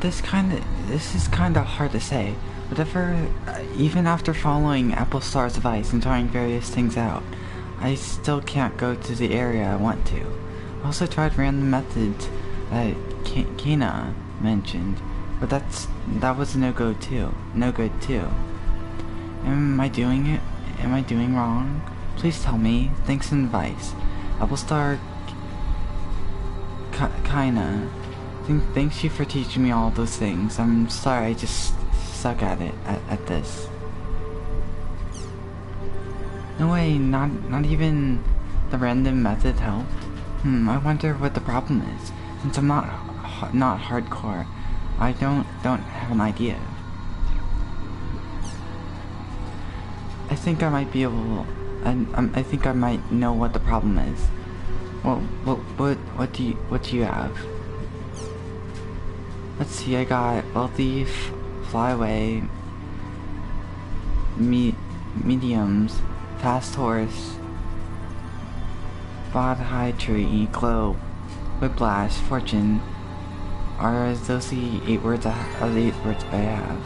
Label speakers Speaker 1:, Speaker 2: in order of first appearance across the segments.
Speaker 1: This is kinda hard to say. Whatever, even after following Apple Star's advice and trying various things out, I still can't go to the area I want to. I also tried random methods that Kena mentioned, but that was no good too. Am I doing it? Am I doing wrong? Please tell me. Thanks for advice. Apple Star Kinda. Thanks you for teaching me all those things. I'm sorry, I just suck at it, at this. No way, not even the random method helped. I wonder what the problem is. Since I'm not hardcore, I don't have an idea. I think I might be able. I think I might know what the problem is. Well, what do you have? Let's see. I got wealthy, fly away, mediums, fast horse, bod high tree, globe, whiplash, fortune. Are those the 8 words I have?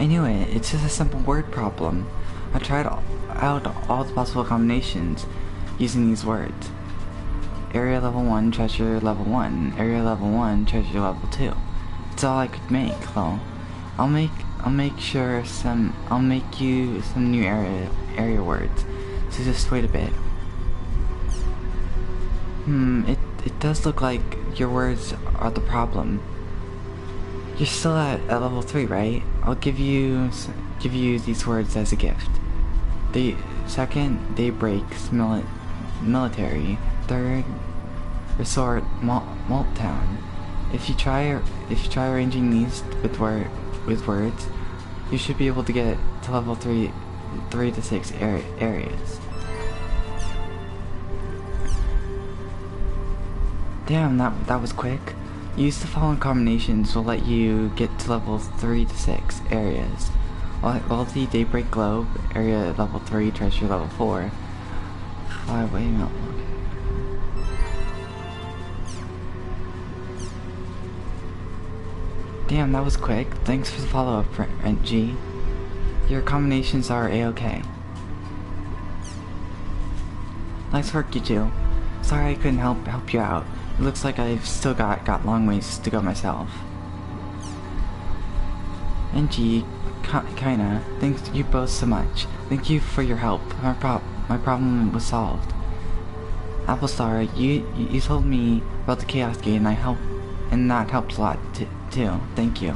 Speaker 1: I knew it. It's just a simple word problem. I tried out all the possible combinations using these words. Area level 1, treasure level 1. Area level 1, treasure level 2. It's all I could make, though. I'll make you some new area words. So just wait a bit. It does look like your words are the problem. You're still at level 3, right? I'll give you these words as a gift. Second, daybreaks, military. Third, resort, malt town. If you try arranging these with words, you should be able to get to level 3 to 6 areas. Damn, that was quick. Use the following combinations will let you get to level 3 to 6 areas. Wealthy Daybreak Globe, area level 3, treasure level 4. Wait, no. Damn, that was quick. Thanks for the follow-up, G. Your combinations are A-okay. Nice work, you two. Sorry I couldn't help you out. It looks like I've still got long ways to go myself. And G, kinda, thanks you both so much. Thank you for your help. My problem was solved. Apple Star, you told me about the Chaos Gate and that helped a lot too. Thank you.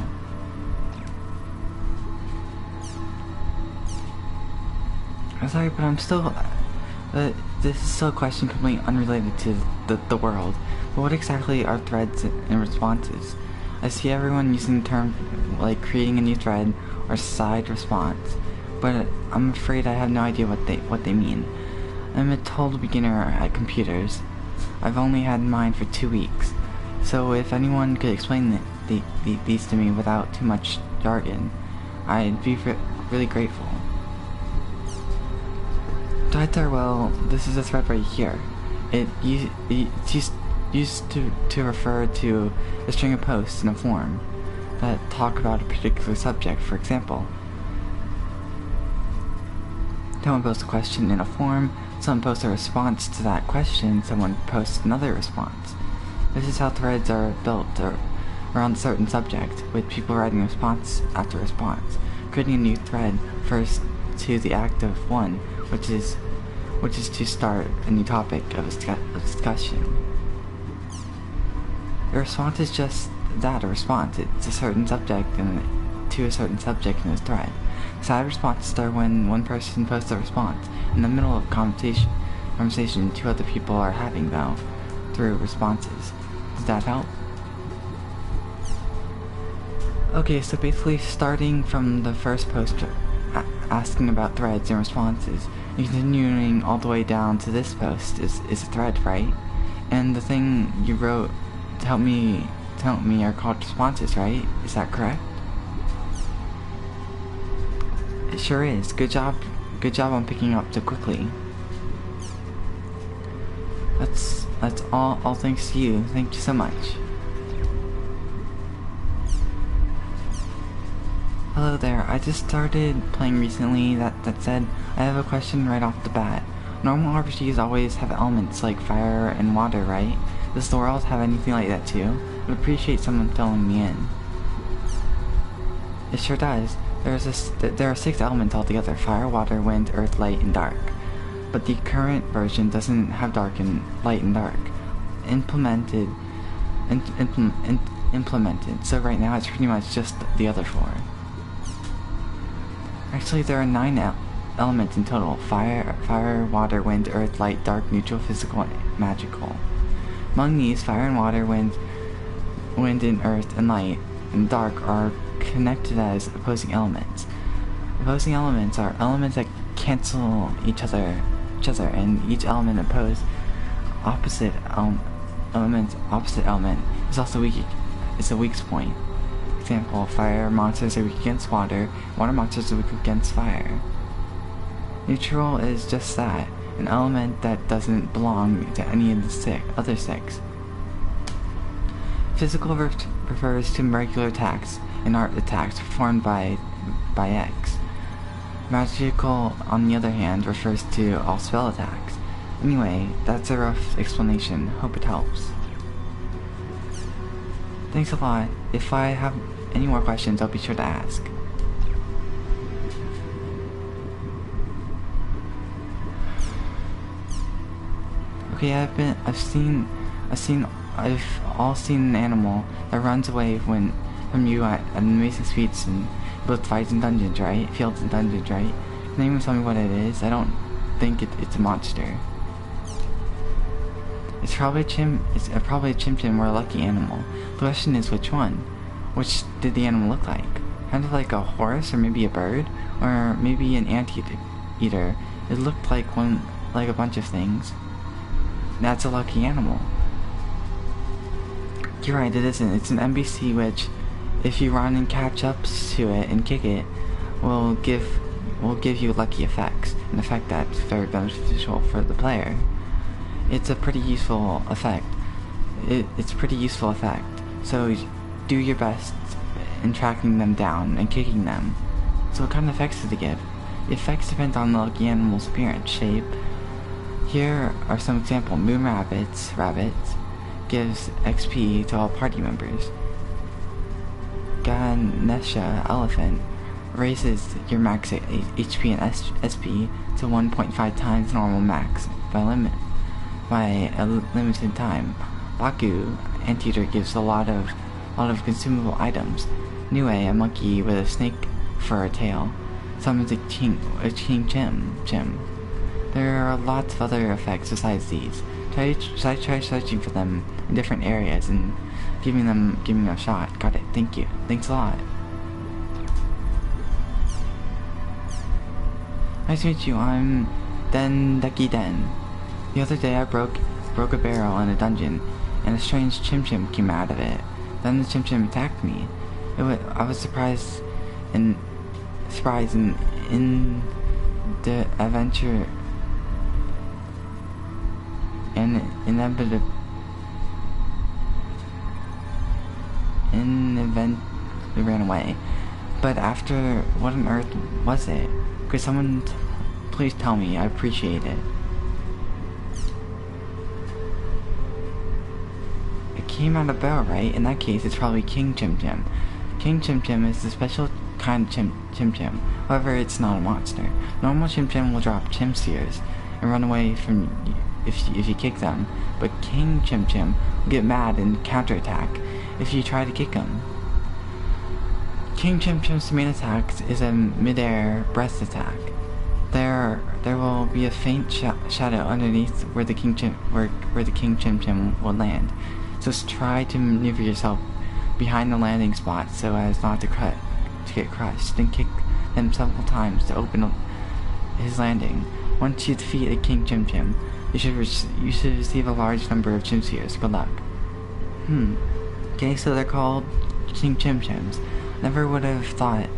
Speaker 1: I'm sorry, but I'm still. This is still a question completely unrelated to the world. But what exactly are threads and responses? I see everyone using the term like creating a new thread or side response, but I'm afraid I have no idea what they mean. I'm a total beginner at computers. I've only had mine for 2 weeks, so if anyone could explain these to me without too much jargon, I'd be really grateful. Threads are, well, this is a thread right here. It's used to refer to a string of posts in a forum that talk about a particular subject. For example, someone posts a question in a forum, someone posts a response to that question, someone posts another response. This is how threads are built around a certain subject, with people writing response after response. Creating a new thread refers to the act of one, which is to start a new topic of discussion. A response is just that, a response. It's a certain subject to a certain subject in a thread. Side responses are when one person posts a response in the middle of a conversation 2 other people are having, though, through responses. Does that help? Okay, so basically starting from the first post asking about threads and responses, and continuing all the way down to this post is a thread, right? And the thing you wrote to help me are called responses, right? Is that correct? It sure is. Good job on picking up so quickly. That's all thanks to you. Thank you so much. Hello there, I just started playing recently. That said, I have a question right off the bat. Normal RPGs always have elements like fire and water, right? Does the world have anything like that too? I'd appreciate someone filling me in. It sure does. There are 6 elements altogether: fire, water, wind, earth, light, and dark. But the current version doesn't have dark and light and dark implemented. So right now it's pretty much just the other 4. Actually, there are 9 elements in total: fire, water, wind, earth, light, dark, neutral, physical, and magical. Among these, fire and water, wind and earth and light and dark are connected as opposing elements. Opposing elements are elements that cancel each other, and each element opposite element is also weak. It's a weak point. Example: fire monsters are weak against water monsters are weak against fire. Neutral is just that, an element that doesn't belong to any of the other 6. Physical refers to regular attacks and art attacks performed by X. Magical, on the other hand, refers to all spell attacks. Anyway, that's a rough explanation. Hope it helps. Thanks a lot. If I have any more questions, I'll be sure to ask. Okay, I've all seen an animal that runs away from you at amazing speeds in both fights and dungeons, right? Fields and dungeons, right? Can anyone tell me what it is? I don't think it's a monster. It's probably a chimchim or a lucky animal. The question is, which one? Which did the animal look like? Kind of like a horse, or maybe a bird, or maybe an anteater. It looked like a bunch of things. That's a lucky animal. You're right, it isn't. It's an NPC which, if you run and catch up to it and kick it, will give you lucky effects, an effect that's very beneficial for the player. It's a pretty useful effect. It's a pretty useful effect. So do your best in tracking them down and kicking them. So what kind of effects does it give? The effects depend on the lucky animal's appearance, shape. Here are some examples. Moon rabbits gives XP to all party members. Ganesha elephant raises your max HP and SP to 1.5 times normal max by a limited time. Baku anteater gives a lot of consumable items. Niue, a monkey with a snake for a tail, summons a king chim. There are lots of other effects besides these. Try searching for them in different areas and giving them a shot. Got it. Thank you. Thanks a lot. Nice to meet you. I'm Deki Den. The other day I broke a barrel in a dungeon, and a strange chimchim came out of it. Then the chimchim attacked me. I was surprised in the adventure and it ran away. But after, what on earth was it? Could someone please tell me? I appreciate it. It came out of barrel, right? In that case, it's probably King Chimchim. King Chimchim is the special kind of Chimchim. However, it's not a monster. Normal Chimchim will drop Chim Spheres and run away from you if you kick them. But King Chimchim will get mad and counterattack if you try to kick him. King Chimchim's main attack is a mid-air breath attack. There will be a faint shadow underneath where the King Chimchim will land. So try to maneuver yourself behind the landing spot so as not to get crushed. Then kick him several times to open his landing. Once you defeat a King Chimchim, you should receive a large number of Chim Spheres. Good luck. Okay, so they're called King Chimchims. Never would have thought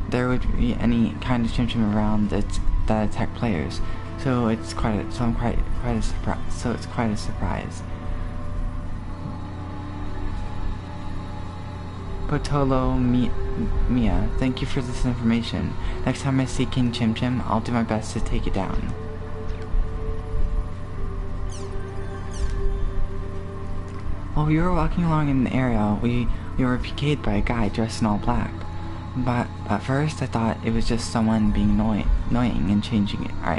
Speaker 1: there would be any kind of Chimchim around that attack players. so it's quite a surprise. Potolo Mia, thank you for this information. Next time I see King Chim Chim, I'll do my best to take it down. While we were walking along in an area, we were PK'd by a guy dressed in all black. But at first I thought it was just someone being annoying and changed our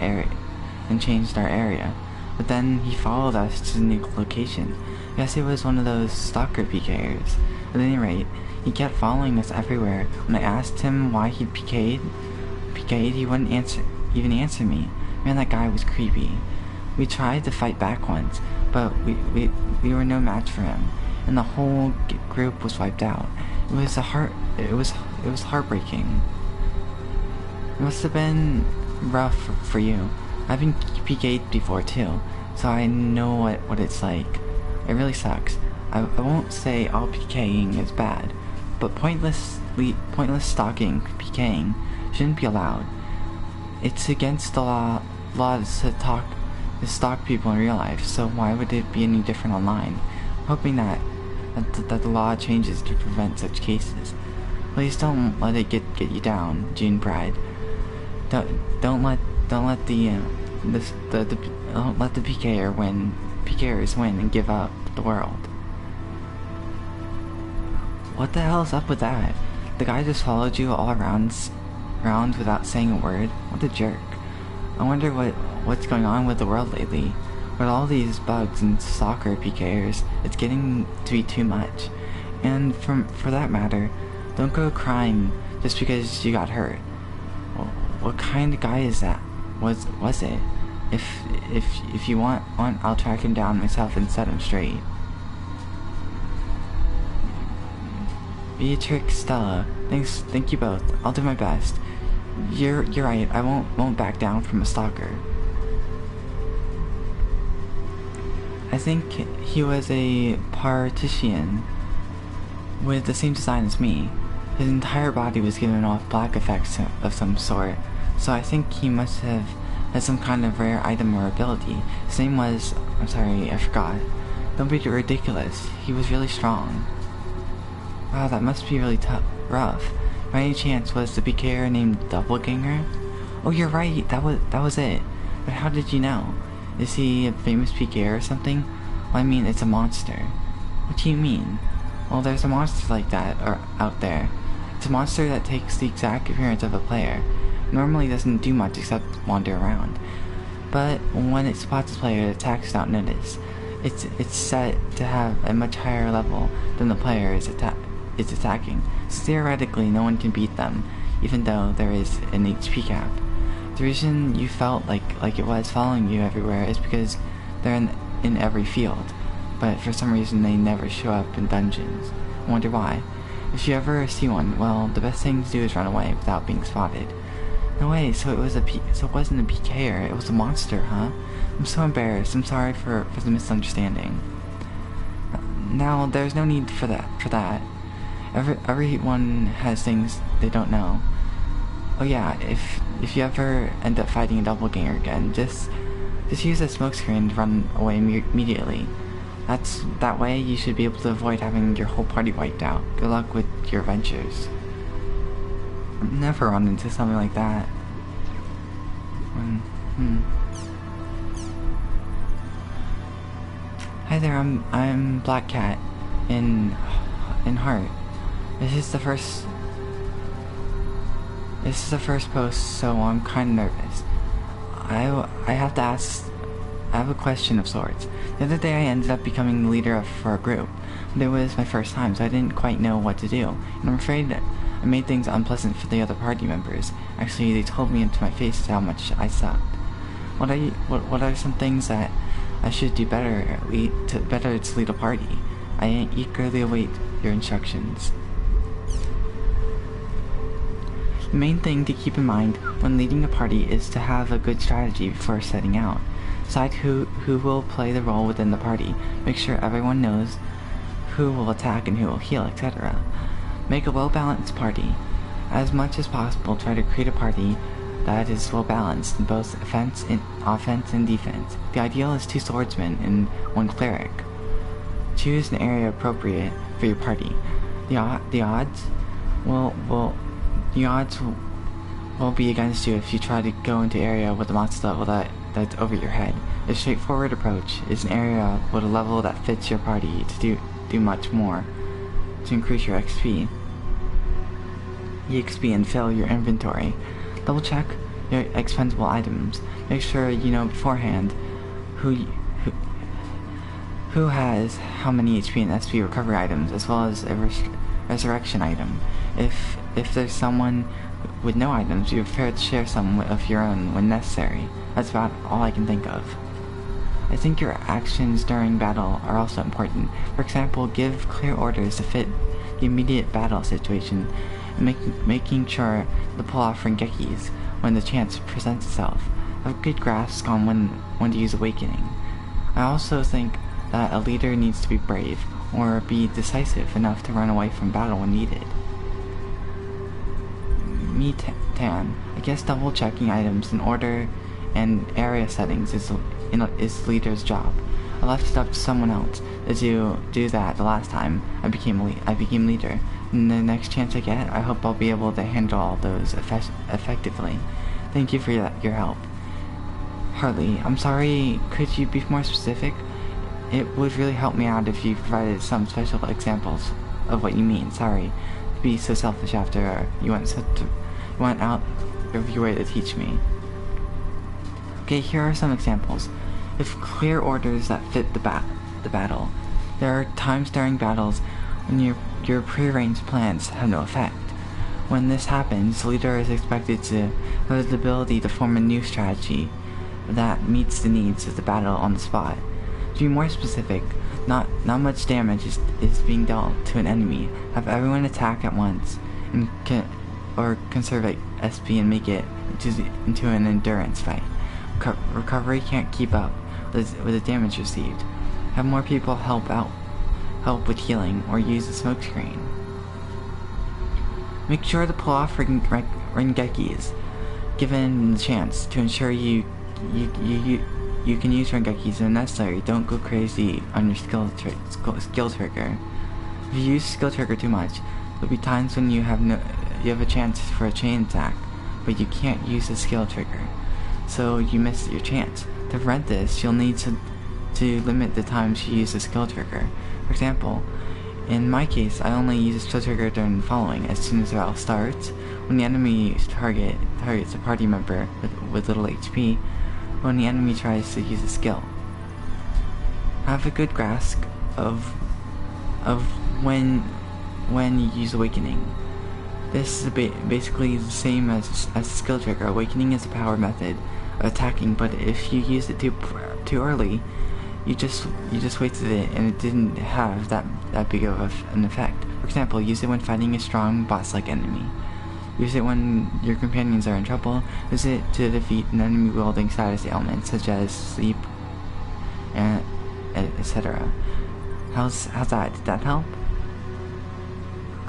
Speaker 1: area. But then he followed us to the new location. I guess it was one of those stalker PKers. At any rate, he kept following us everywhere. When I asked him why he'd PK'd, he wouldn't even answer me. Man, that guy was creepy. We tried to fight back once, but we were no match for him, and the whole group was wiped out. It was heartbreaking. It must have been rough for you. I've been PK'd before too, so I know what it's like. It really sucks. I won't say all PKing is bad, but pointless stalking, PKing, shouldn't be allowed. It's against the law to stalk people in real life, so why would it be any different online? I'm hoping that the law changes to prevent such cases. Please don't let it get you down, June Bride. Don't let the PKers win and give up the world. What the hell's up with that? The guy just followed you all around without saying a word? What a jerk. I wonder what's going on with the world lately. With all these bugs and soccer PKers, it's getting to be too much. And for that matter, don't go crying just because you got hurt. What kind of guy is that? Was it? If you want, I'll track him down myself and set him straight. Beatrix, Stella, thank you both. I'll do my best. You're right. I won't back down from a stalker. I think he was a partisan with the same design as me. His entire body was giving off black effects of some sort, so I think he must have had some kind of rare item or ability. His name was... I'm sorry, I forgot. Don't be ridiculous. He was really strong. Wow, that must be really rough. By any chance, was the PKer named Doppelganger? Oh, you're right. That was it. But how did you know? Is he a famous PKer or something? Well, I mean, it's a monster. What do you mean? Well, there's a monster like that out there. It's a monster that takes the exact appearance of a player. Normally doesn't do much except wander around. But when it spots a player, it attacks without notice. It's set to have a much higher level than the player is attacking. So theoretically, no one can beat them, even though there is an HP cap. The reason you felt like it was following you everywhere is because they're in every field, but for some reason they never show up in dungeons. I wonder why. If you ever see one, well, the best thing to do is run away without being spotted. No way, so it wasn't a PKer, it was a monster, huh? I'm so embarrassed. I'm sorry for the misunderstanding. Now, there's no need for that. Everyone has things they don't know. Oh yeah, if you ever end up fighting a doppelganger again, just use a smokescreen to run away immediately. That way you should be able to avoid having your whole party wiped out. Good luck with your ventures. I've never run into something like that. Hi there, I'm Black Cat in Heart. This is the first post, so I'm kind of nervous. I have a question of sorts. The other day I ended up becoming the leader for a group, but it was my first time, so I didn't quite know what to do, and I'm afraid that I made things unpleasant for the other party members. Actually, they told me into my face how much I sucked. What are some things that I should do better to lead a party? I eagerly await your instructions. The main thing to keep in mind when leading a party is to have a good strategy before setting out. Decide who will play the role within the party. Make sure everyone knows who will attack and who will heal, etc. Make a well-balanced party. As much as possible, try to create a party that is well balanced in both offense and defense. The ideal is 2 swordsmen and 1 cleric. Choose an area appropriate for your party. The odds will be against you if you try to go into area with a monster level that's over your head. A straightforward approach is an area with a level that fits your party to do much more to increase your XP and fill your inventory. Double check your expendable items. Make sure you know beforehand who has how many HP and SP recovery items, as well as a resurrection item. If there's someone with no items, you're prepared to share some of your own when necessary. That's about all I can think of. I think your actions during battle are also important. For example, give clear orders to fit the immediate battle situation, and making sure to pull off Rengekis when the chance presents itself. Have a good grasp on when to use Awakening. I also think that a leader needs to be brave, or be decisive enough to run away from battle when needed. Me Tan, I guess double checking items in order and area settings is leader's job. I left it up to someone else to do that the last time I became leader. And the next chance I get, I hope I'll be able to handle all those effectively. Thank you for your help. Harley, I'm sorry, could you be more specific? It would really help me out if you provided some special examples of what you mean. Sorry to be so selfish after you went out of your way to teach me. Okay, here are some examples. If clear orders that fit the battle. There are times during battles when your prearranged plans have no effect. When this happens, the leader is expected to have the ability to form a new strategy that meets the needs of the battle on the spot. To be more specific, not much damage is being dealt to an enemy. Have everyone attack at once, and conserve SP and make it into an endurance fight. Recovery can't keep up with the damage received. Have more people help with healing, or use a smoke screen. Make sure to pull off Rengekis, given the chance, to ensure you can use Rengekis when necessary. Don't go crazy on your skill trigger. If you use skill trigger too much, there'll be times when you have a chance for a chain attack, but you can't use the skill trigger, so you miss your chance. To prevent this, you'll need to limit the times you use the skill trigger. For example, in my case, I only use the skill trigger during the following: as soon as the battle starts, when the enemy targets a party member with little HP, when the enemy tries to use a skill. Have a good grasp of when you use Awakening. This is basically the same as a skill trigger. Awakening is a power method of attacking, but if you use it too early, you just wasted it, and it didn't have that big of an effect. For example, use it when fighting a strong boss-like enemy. Use it when your companions are in trouble. Use it to defeat an enemy wielding status ailments such as sleep, and etc. How's that? Did that help?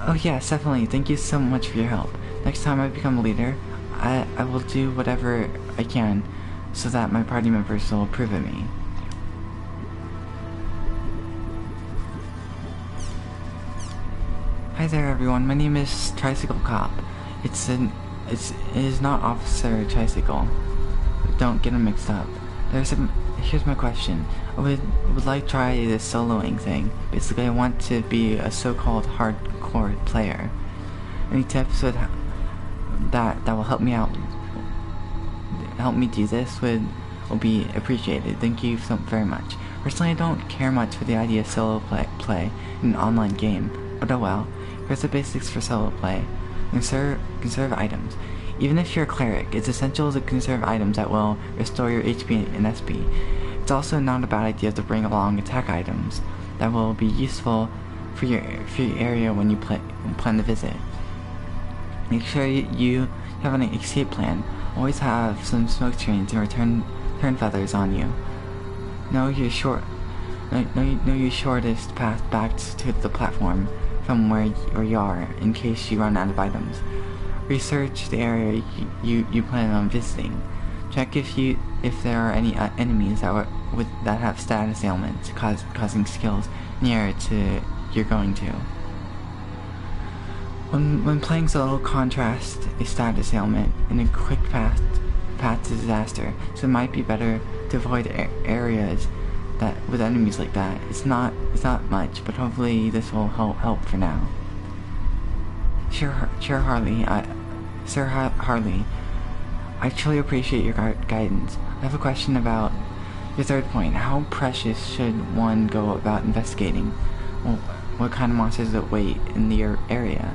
Speaker 1: Oh yes, definitely. Thank you so much for your help. Next time I become a leader, I will do whatever I can so that my party members will approve of me. Hi there everyone, my name is Tricycle Cop. It is not Officer Tricycle. Don't get them mixed up. Here's my question. I would like to try this soloing thing. Basically, I want to be a so-called hardcore player. Any tips that will help me out? Help me do this will be appreciated. Thank you so very much. Personally, I don't care much for the idea of solo play in an online game, but oh well. Here's the basics for solo play. Conserve items. Even if you're a cleric, it's essential to conserve items that will restore your HP and SP. It's also not a bad idea to bring along attack items that will be useful for your area when you plan to visit. Make sure you have an escape plan. Always have some smoke screens and return feathers on you. Know your shortest path back to the platform from where you are, in case you run out of items. Research the area you plan on visiting. Check if there are any enemies that have status ailments causing skills in the area you're going to. When playing solo, contrast a status ailment in a quick path to disaster, so it might be better to avoid areas that with enemies like that. It's not much, but hopefully this will help for now. Sir Harley, I truly appreciate your guidance. I have a question about your third point. How precious should one go about investigating? Well, what kind of monsters that wait in the area?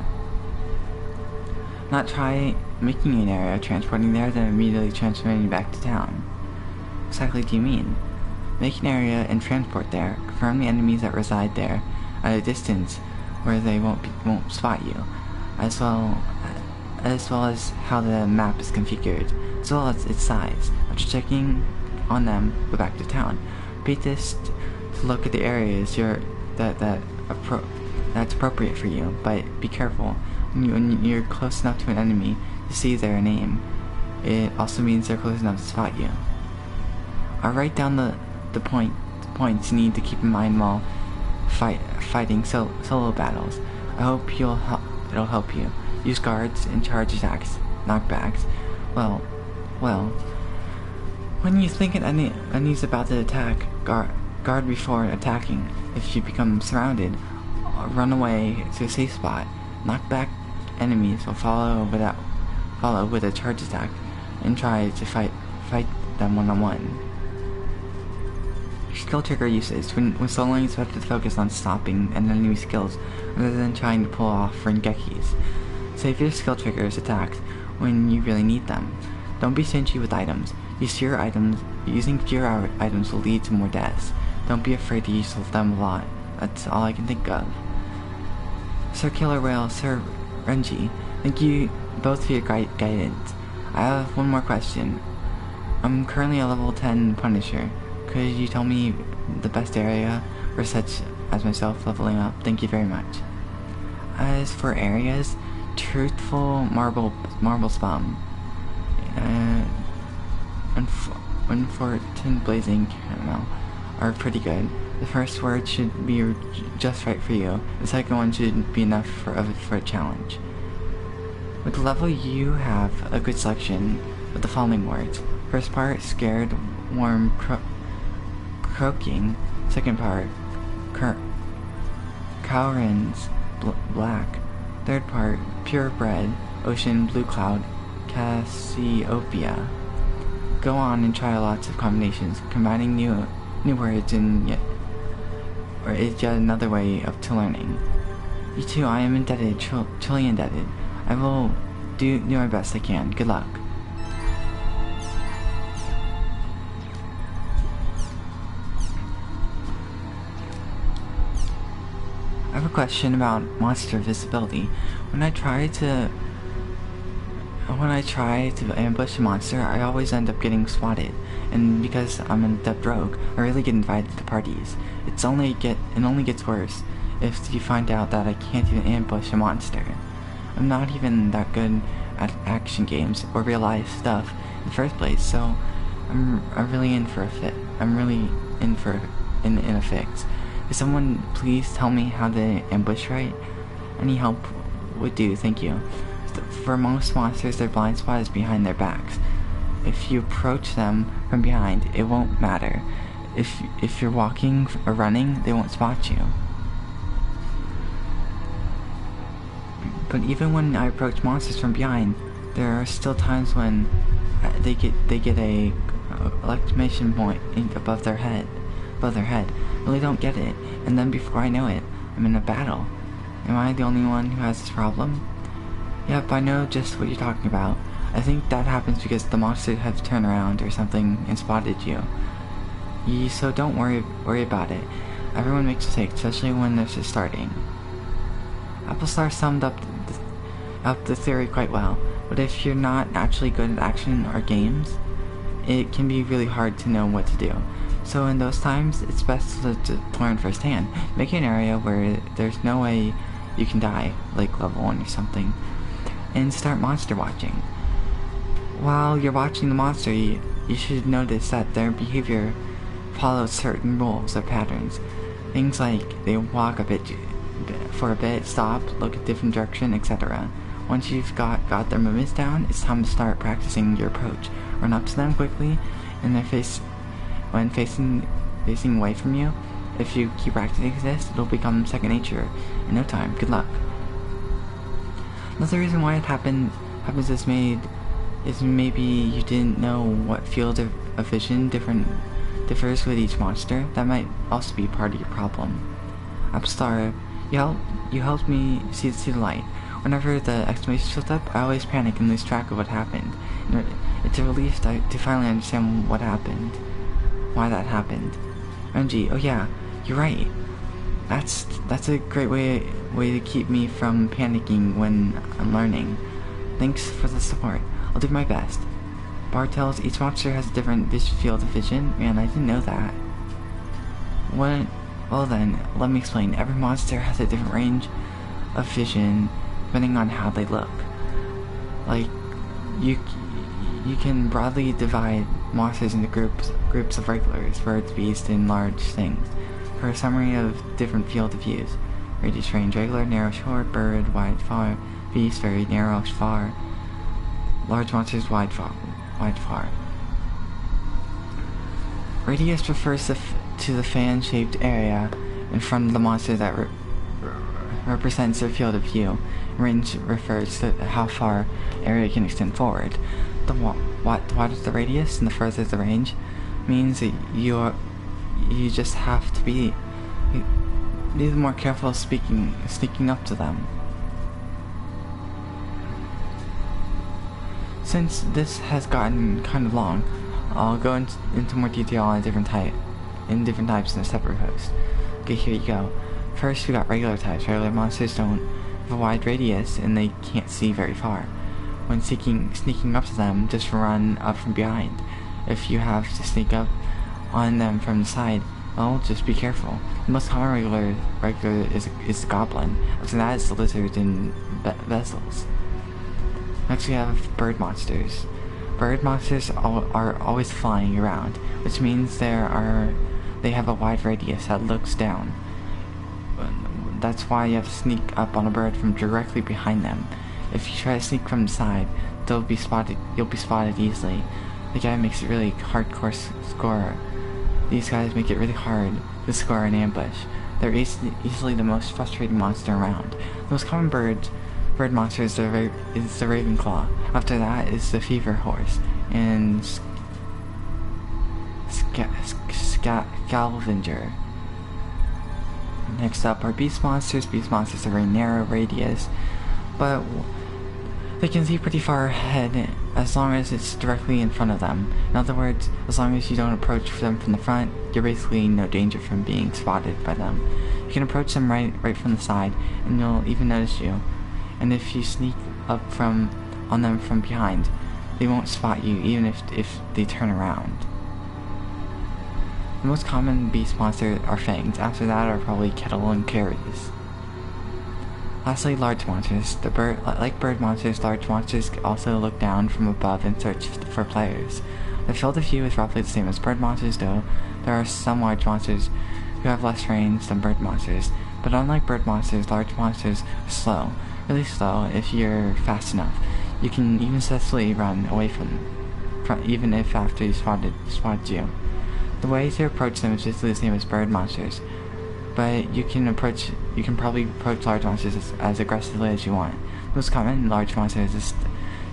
Speaker 1: Not try making an area, transporting there, then immediately transferring back to town. What exactly do you mean? Make an area and transport there. Confirm the enemies that reside there at a distance where they won't spot you, as well as how the map is configured, as well as its size. After checking on them, go back to town. Repeat this to look at the areas that's appropriate for you, but be careful. When you're close enough to an enemy to see their name, it also means they're close enough to spot you. I'll write down the points you need to keep in mind while fighting solo battles. I hope it'll help you. Use guards and charge attacks, knockbacks. Well. When you think an enemy's about to attack, guard before attacking. If you become surrounded, run away to a safe spot. Knockback enemies will follow with a charge attack, and try to fight them one-on-one. Skill trigger usage. When soloing, it's better to focus on stopping an enemy's skills rather than trying to pull off Rengekis. Save your skill triggers attacks when you really need them. Don't be stingy with items. Using fewer items will lead to more deaths. Don't be afraid to use them a lot. That's all I can think of. Sir Killer Whale, Sir Renji, thank you both for your guidance. I have one more question. I'm currently a level 10 Punisher. Could you tell me the best area for such as myself leveling up? Thank you very much. As for areas, Truthful Marble Spum, Unfortunate Blazing Caramel are pretty good. The first word should be just right for you. The second one should be enough for a challenge. With the level you have a good selection with the following words. First part, scared, warm, croaking. Second part, Cowrens, black. Third part, purebred, ocean, blue cloud, Cassiopeia. Go on and try lots of combinations. Combining new words is yet another way to learning. You too, I am indebted, truly indebted. I will do my best I can. Good luck. I have a question about monster visibility. When I try to ambush a monster, I always end up getting spotted, and because I'm an adept rogue, I really get invited to parties. It only gets worse if you find out that I can't even ambush a monster. I'm not even that good at action games or real life stuff in the first place, so I'm really in for a fit. I'm really in a fix. Could someone please tell me how to ambush right? Any help would do, thank you. For most monsters, their blind spot is behind their backs. If you approach them from behind, it won't matter. If you're walking or running, they won't spot you. But even when I approach monsters from behind, there are still times when they get a exclamation point above their head. Really don't get it, and then before I know it, I'm in a battle. Am I the only one who has this problem? Yep, I know just what you're talking about. I think that happens because the monster has turned around or something and spotted you. So don't worry about it. Everyone makes mistakes, especially when they're just starting. Applestar summed up the theory quite well, but if you're not naturally good at action or games, it can be really hard to know what to do. So in those times, it's best to learn firsthand. Make an area where there's no way you can die, like level 1 or something, and start monster watching. While you're watching the monster, you should notice that their behavior follows certain rules or patterns. Things like they walk for a bit, stop, look a different direction, etc. Once you've got their movements down, it's time to start practicing your approach. Run up to them quickly, and when facing away from you. If you keep practicing this, it'll become second nature in no time. Good luck. Another reason why it happens is maybe you didn't know what field of vision differs with each monster. That might also be part of your problem. Upstar, you helped me see the light. Whenever the exclamation shows up, I always panic and lose track of what happened. And it's a relief to finally understand what happened, why that happened. MG, oh yeah, you're right. That's a great way to keep me from panicking when I'm learning. Thanks for the support. I'll do my best. Bard tells each monster has a different field of vision. Man, I didn't know that. Well then, let me explain. Every monster has a different range of vision depending on how they look. Like, you can broadly divide monsters into groups of regulars, birds, beasts, and large things. For a summary of different field of views: radius range, regular, narrow, short, bird, wide, far, beast, very narrow, far, large monsters, wide, far. Radius refers to the fan-shaped area in front of the monster that represents their field of view. Range refers to how far area can extend forward. The wider the radius and the further the range means that you just have to be more careful sneaking up to them. Since this has gotten kind of long, I'll go into more detail on different types in a separate post. Okay, here you go. First, we got regular types. Regular monsters don't have a wide radius and they can't see very far. When sneaking up to them, just run up from behind. If you have to sneak up on them from the side, well, just be careful. The most common regular is the goblin. After that is the lizard and vessels. Next we have bird monsters. Bird monsters are always flying around, which means they have a wide radius that looks down. That's why you have to sneak up on a bird from directly behind them. If you try to sneak from the side, you'll be spotted easily. The guy makes it really hardcore score. These guys make it really hard to score an ambush. They're easily the most frustrating monster around. The most common bird monster is the Ravenclaw. After that is the Fever Horse and Scalvenger. Next up are beast monsters. Beast monsters have a very narrow radius, but they can see pretty far ahead as long as it's directly in front of them. In other words, as long as you don't approach them from the front, you're basically in no danger from being spotted by them. You can approach them right from the side, and they'll even notice you. And if you sneak up on them from behind, they won't spot you even if they turn around. The most common beast monsters are fangs. After that are probably kettle and carries. Lastly, large monsters. Like bird monsters, large monsters also look down from above and search for players. The field of view is roughly the same as bird monsters, though there are some large monsters who have less range than bird monsters. But unlike bird monsters, large monsters are slow. Really slow if you're fast enough. You can even successfully run away from even if after he spotted you. The way to approach them is basically the same as bird monsters, but you can probably approach large monsters as aggressively as you want. The most common large monster is the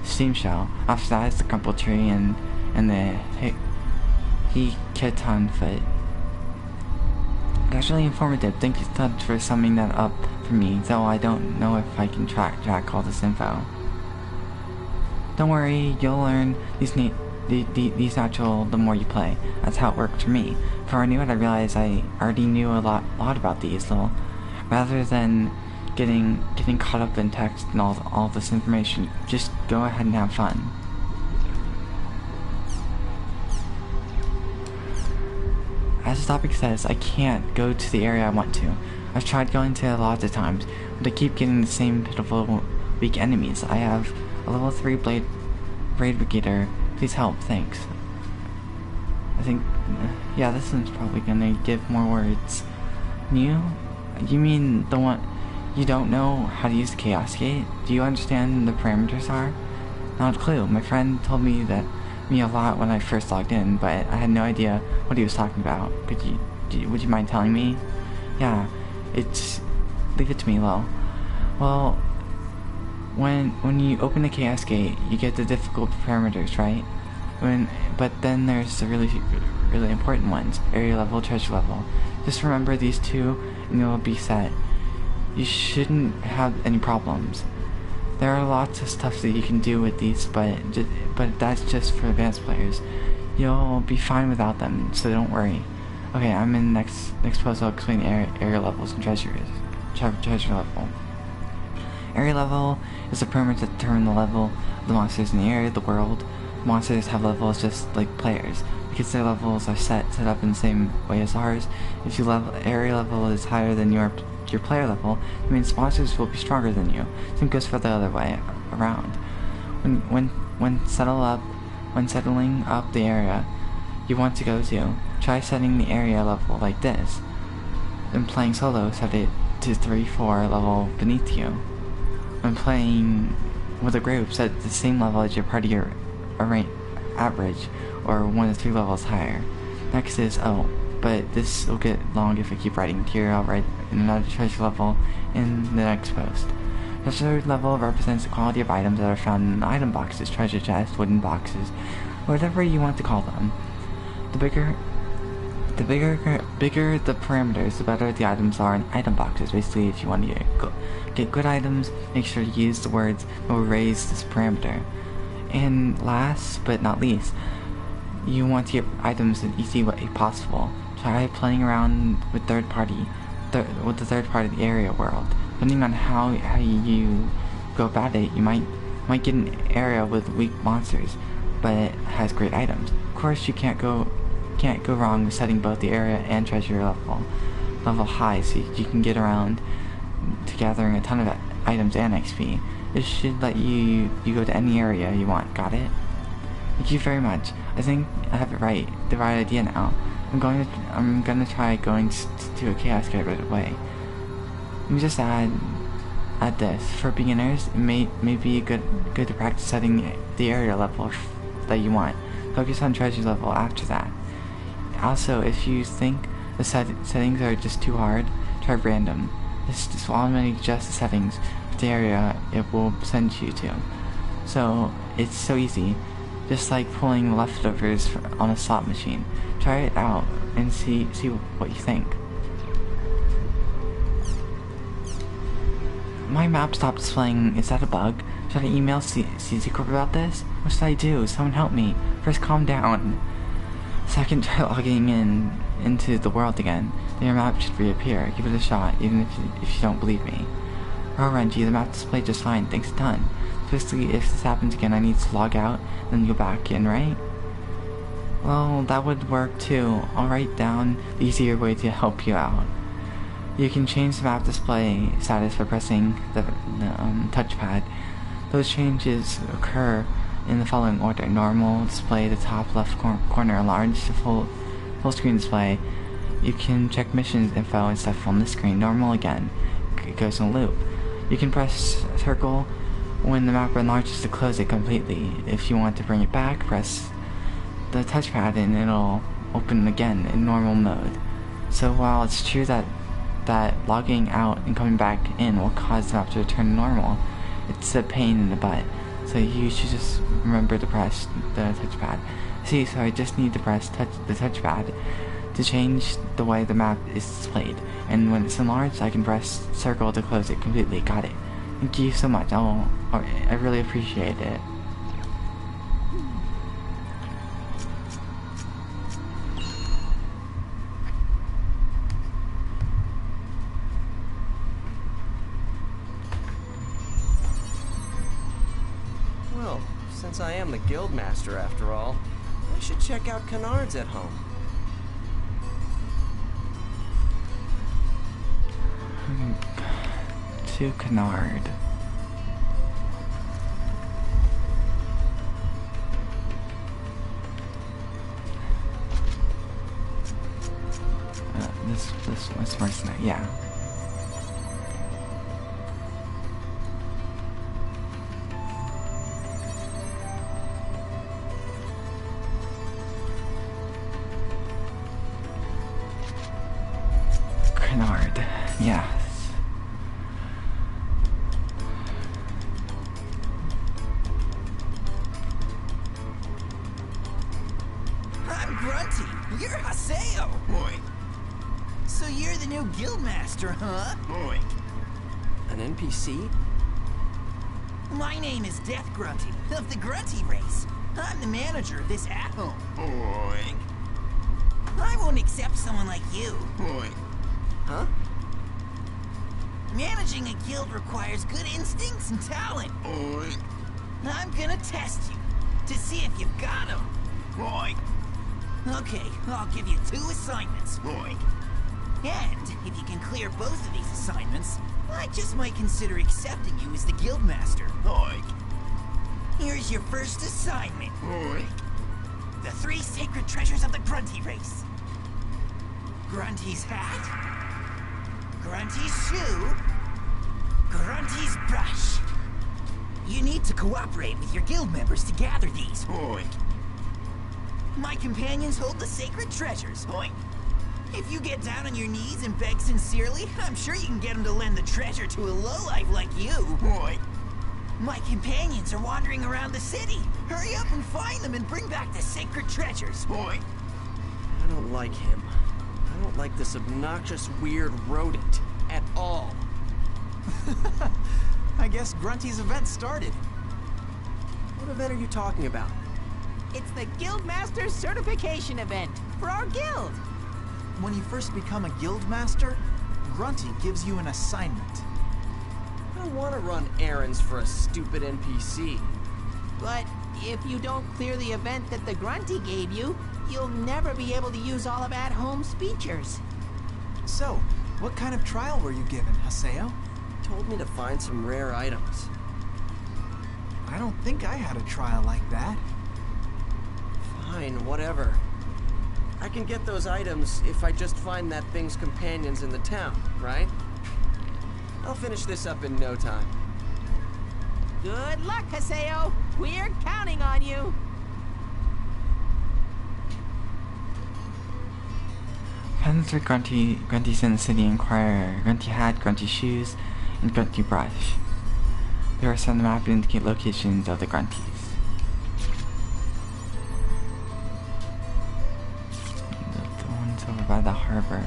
Speaker 1: steam shell. After that is the crumpled tree and the Hecatonfoot. That's really informative. Thank you so much for summing that up for me, though I don't know if I can track all this info. Don't worry, you'll learn these natural the more you play. That's how it worked for me. Before I knew it, I realized I already knew a lot about these, though. Rather than getting caught up in text and all this information, just go ahead and have fun. As the topic says, I can't go to the area I want to. I've tried going to it lots of times, but I keep getting the same pitiful weak enemies. I have a level 3 Blade Brigader. Please help, thanks. I think, yeah, this one's probably gonna give more words. You mean the one, you don't know how to use the Chaos Gate? Do you understand what the parameters are? Not a clue. My friend told me a lot when I first logged in, but I had no idea what he was talking about. Would you mind telling me? Yeah, leave it to me, lol. Well, when you open the Chaos Gate, you get the difficult parameters, right? But then there's the really important ones: area level, treasure level. Just remember these two, and you'll be set. You shouldn't have any problems. There are lots of stuff that you can do with these, but that's just for advanced players. You'll be fine without them, so don't worry. Okay, I'm in the next post. I'll explain area levels and treasure level. Area level is a parameter to determine the level of the monsters in the area of the world. Monsters have levels just like players, because their levels are set up in the same way as ours. If your area level is higher than your player level, it means monsters will be stronger than you. Same goes for the other way around. When settling up the area you want to go to, try setting the area level like this. When playing solo, set it to 3-4 level beneath you. When playing with a group, set the same level as your party or average, or 1 to 3 levels higher. Next is but this will get long if I keep writing. Here I'll write another treasure level in the next post. Treasure level represents the quality of items that are found in item boxes, treasure chests, wooden boxes, whatever you want to call them. The bigger the parameters, the better the items are in item boxes. Basically, if you want to get good items, make sure to use the words that will raise this parameter. And last but not least, you want to get items in easy way possible. Try playing around with the third party of the area world. Depending on how you go about it, you might get an area with weak monsters, but it has great items. Of course, you can't go wrong with setting both the area and treasure level high, so you can get around to gathering a ton of items and XP. This should let you go to any area you want. Got it? Thank you very much. I think I have the right idea now. I'm gonna try going to a Chaos Gate right away. Let me just add this. For beginners, it may be good to practice setting the area level that you want. Focus on treasure level after that. Also, if you think the settings are just too hard, try random. This will automatically adjust the settings for the area it will send you to. So it's so easy, just like pulling leftovers on a slot machine. Try it out and see what you think. My map stopped displaying. Is that a bug? Should I email CZ Corp about this? What should I do? Someone help me. First, calm down. Second, try logging into the world again. Then your map should reappear. Give it a shot, even if you don't believe me. RNG, the map displayed just fine. Thanks a ton. Basically, if this happens again, I need to log out, then go back in, right? Well, that would work too. I'll write down the easier way to help you out. You can change the map display status by pressing the touchpad. Those changes occur in the following order: normal display, the top left corner, large to full screen display. You can check missions info and stuff on the screen. Normal again, it goes in a loop. You can press circle when the map enlarges to close it completely. If you want to bring it back, press the touchpad and it'll open again in normal mode. So while it's true that logging out and coming back in will cause the map to return to normal, it's a pain in the butt. So you should just remember to press the touchpad. See, so I just need to press the touchpad to change the way the map is displayed. And when it's enlarged, I can press circle to close it completely. Got it. Thank you so much. I really appreciate it.
Speaker 2: Well, since I am the guild master after all, I should check out Canard's at home.
Speaker 1: To Canard. this was mercenary, yeah. Canard, yes.
Speaker 3: I'm Grunty. You're Haseo.
Speaker 4: Boy.
Speaker 3: So you're the new guildmaster, huh?
Speaker 4: Boy.
Speaker 2: An NPC?
Speaker 3: My name is Death Grunty, of the Grunty race. I'm the manager of this at-home.
Speaker 4: Boy.
Speaker 3: I won't accept someone like you.
Speaker 4: Boy.
Speaker 2: Huh?
Speaker 3: Managing a guild requires good instincts and talent.
Speaker 4: Boy.
Speaker 3: I'm gonna test you, to see if you've got them.
Speaker 4: Boy.
Speaker 3: Okay, I'll give you 2 assignments.
Speaker 4: Boy.
Speaker 3: And if you can clear both of these assignments, I just might consider accepting you as the guildmaster.
Speaker 4: Boy.
Speaker 3: Here's your first assignment.
Speaker 4: Boy.
Speaker 3: The 3 sacred treasures of the Grunty race. Grunty's hat, Grunty's shoe, Grunty's brush. You need to cooperate with your guild members to gather these.
Speaker 4: Boy.
Speaker 3: My companions hold the sacred treasures. If you get down on your knees and beg sincerely, I'm sure you can get them to lend the treasure to a lowlife like you.
Speaker 4: Boy.
Speaker 3: My companions are wandering around the city. Hurry up and find them and bring back the sacred treasures.
Speaker 4: Boy.
Speaker 2: I don't like him. I don't like this obnoxious, weird rodent at all.
Speaker 5: I guess Grunty's event started.
Speaker 2: What event are you talking about?
Speaker 6: It's the Guildmaster Certification event for our guild.
Speaker 5: When you first become a guildmaster, Grunty gives you an assignment.
Speaker 2: I don't want to run errands for a stupid NPC.
Speaker 6: But if you don't clear the event that the Grunty gave you, you'll never be able to use all of at-home's features.
Speaker 5: So, what kind of trial were you given, Haseo?
Speaker 2: He told me to find some rare items.
Speaker 5: I don't think I had a trial like that.
Speaker 2: Fine, whatever. I can get those items if I just find that thing's companions in the town, right? I'll finish this up in no time.
Speaker 6: Good luck, Haseo. We're counting on you.
Speaker 1: Friends with Grunty's in the city inquire Grunty hat, Grunty shoes, and Grunty brush. There are some map to indicate locations of the Grunties. The ones over by the harbor.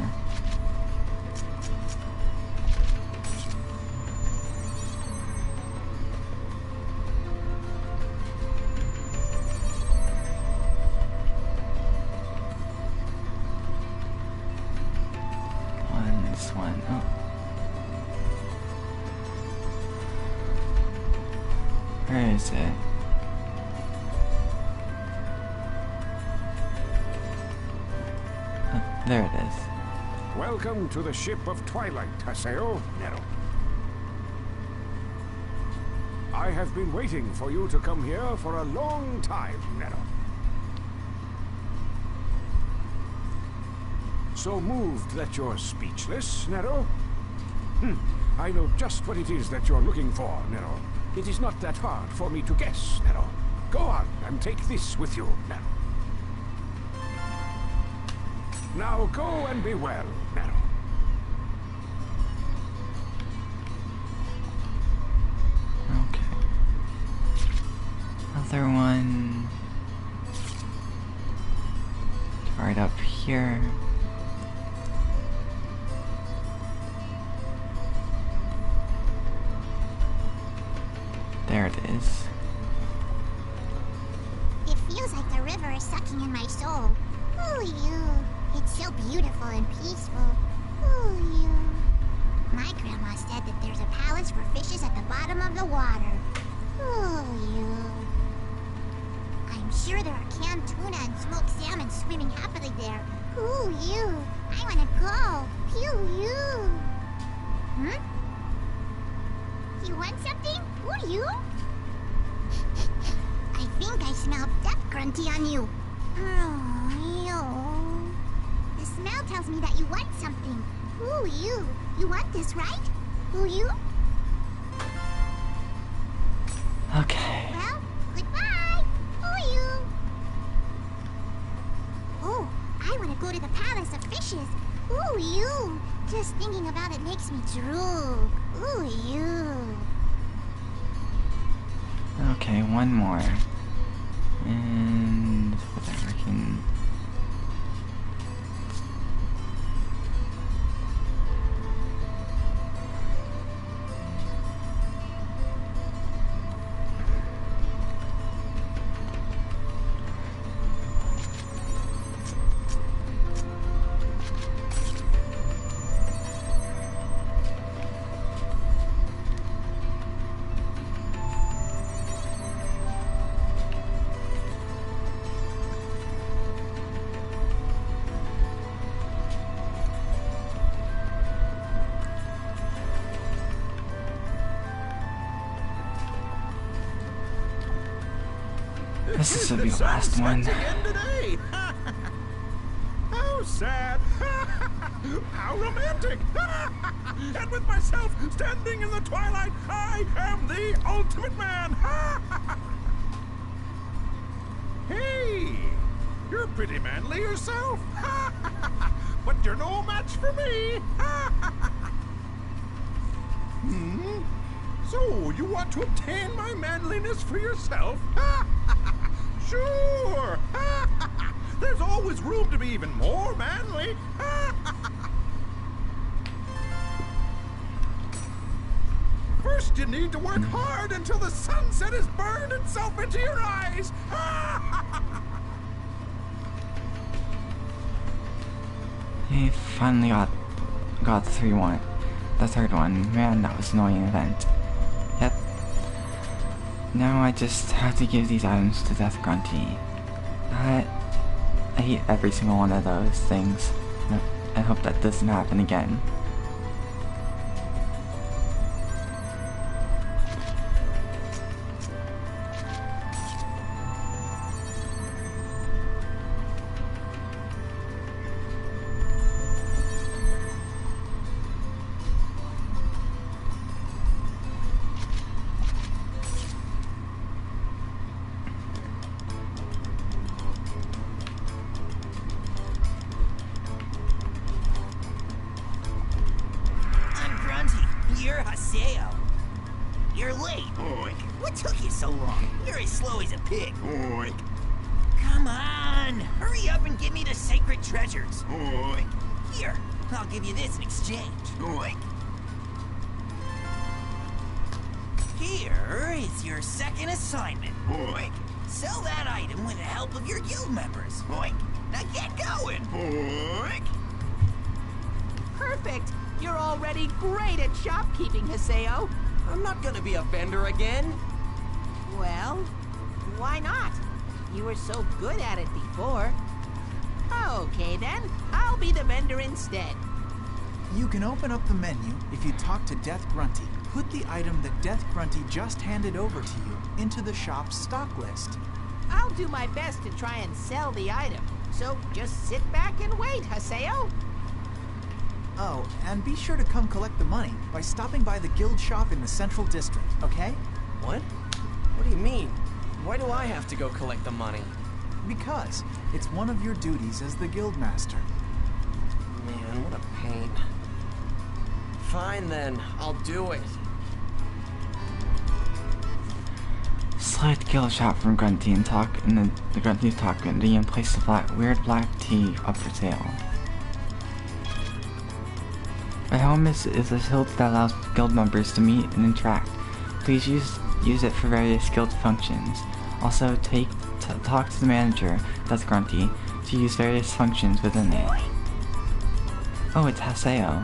Speaker 1: This one. Oh. Where is it? Oh, there it is.
Speaker 7: Welcome to the ship of Twilight, Haseo. Nero. I have been waiting for you to come here for a long time, Nero. So moved that you're speechless, Nero? I know just what it is that you're looking for, Nero. It is not that hard for me to guess, Nero. Go on and take this with you, Nero. Now go and be well, Nero.
Speaker 1: Okay. Other one. Right up here. There it is.
Speaker 8: It feels like the river is sucking in my soul. Ooh, you. It's so beautiful and peaceful. Ooh, you. My grandma said that there's a palace for fishes at the bottom of the water. Ooh, you. I'm sure there are canned tuna and smoked salmon swimming happily there. Ooh, you. I want to go. Pew, you. You want something? Ooh, you? I think I smell Death Grunty on you. Oh, you. This smell tells me that you want something. Ooh, you. You want this, right? Ooh, you?
Speaker 1: Okay.
Speaker 8: Well, goodbye. Ooh, you. Oh, I want to go to the Palace of Fishes. Ooh, you. Just thinking about it makes me drool. Ooh, you.
Speaker 1: Okay, one more. And whatever I can. This will be the last one.
Speaker 4: Again today. How sad. How romantic. And with myself standing in the twilight, I am the ultimate man. Hey, you're pretty manly yourself. But you're no match for me. So, you want to obtain my manliness for yourself? Sure! There's always room to be even more manly! First, you need to work hard until the sunset has burned itself into your eyes!
Speaker 1: He finally got the third one. Man, that was an annoying event. Yep. Now I just have to give these items to Death Grunty. I hate every single one of those things. I hope that doesn't happen again.
Speaker 3: You're Haseo. You're late.
Speaker 9: Oink.
Speaker 3: What took you so long? You're as slow as a pig.
Speaker 9: Oink.
Speaker 3: Come on, hurry up and give me the sacred treasures.
Speaker 9: Oink.
Speaker 3: Here, I'll give you this in exchange.
Speaker 9: Oink.
Speaker 3: Here is your second assignment.
Speaker 9: Oink.
Speaker 3: Sell that item with the help of your guild members.
Speaker 9: Oink.
Speaker 3: Now get going.
Speaker 9: Oink.
Speaker 6: Perfect! You're already great at shopkeeping, Haseo.
Speaker 2: I'm not gonna be a vendor again.
Speaker 6: Well, why not? You were so good at it before. Okay then, I'll be the vendor instead.
Speaker 5: You can open up the menu if you talk to Death Grunty. Put the item that Death Grunty just handed over to you into the shop's stock list.
Speaker 6: I'll do my best to try and sell the item. So just sit back and wait, Haseo.
Speaker 5: Oh, and be sure to come collect the money by stopping by the guild shop in the central district, okay?
Speaker 2: What? What do you mean? Why do I have to go collect the money?
Speaker 5: Because it's one of your duties as the guild master.
Speaker 2: Man, what a pain. Fine then, I'll do it.
Speaker 1: Select guild shop from Grunty and talk in the Grunty's talk Grunty and place the weird black tea up for sale. My home is a hilt that allows guild members to meet and interact. Please use it for various guild functions. Also, talk to the manager, Death Grunty, to use various functions within it. Oh, it's Haseo.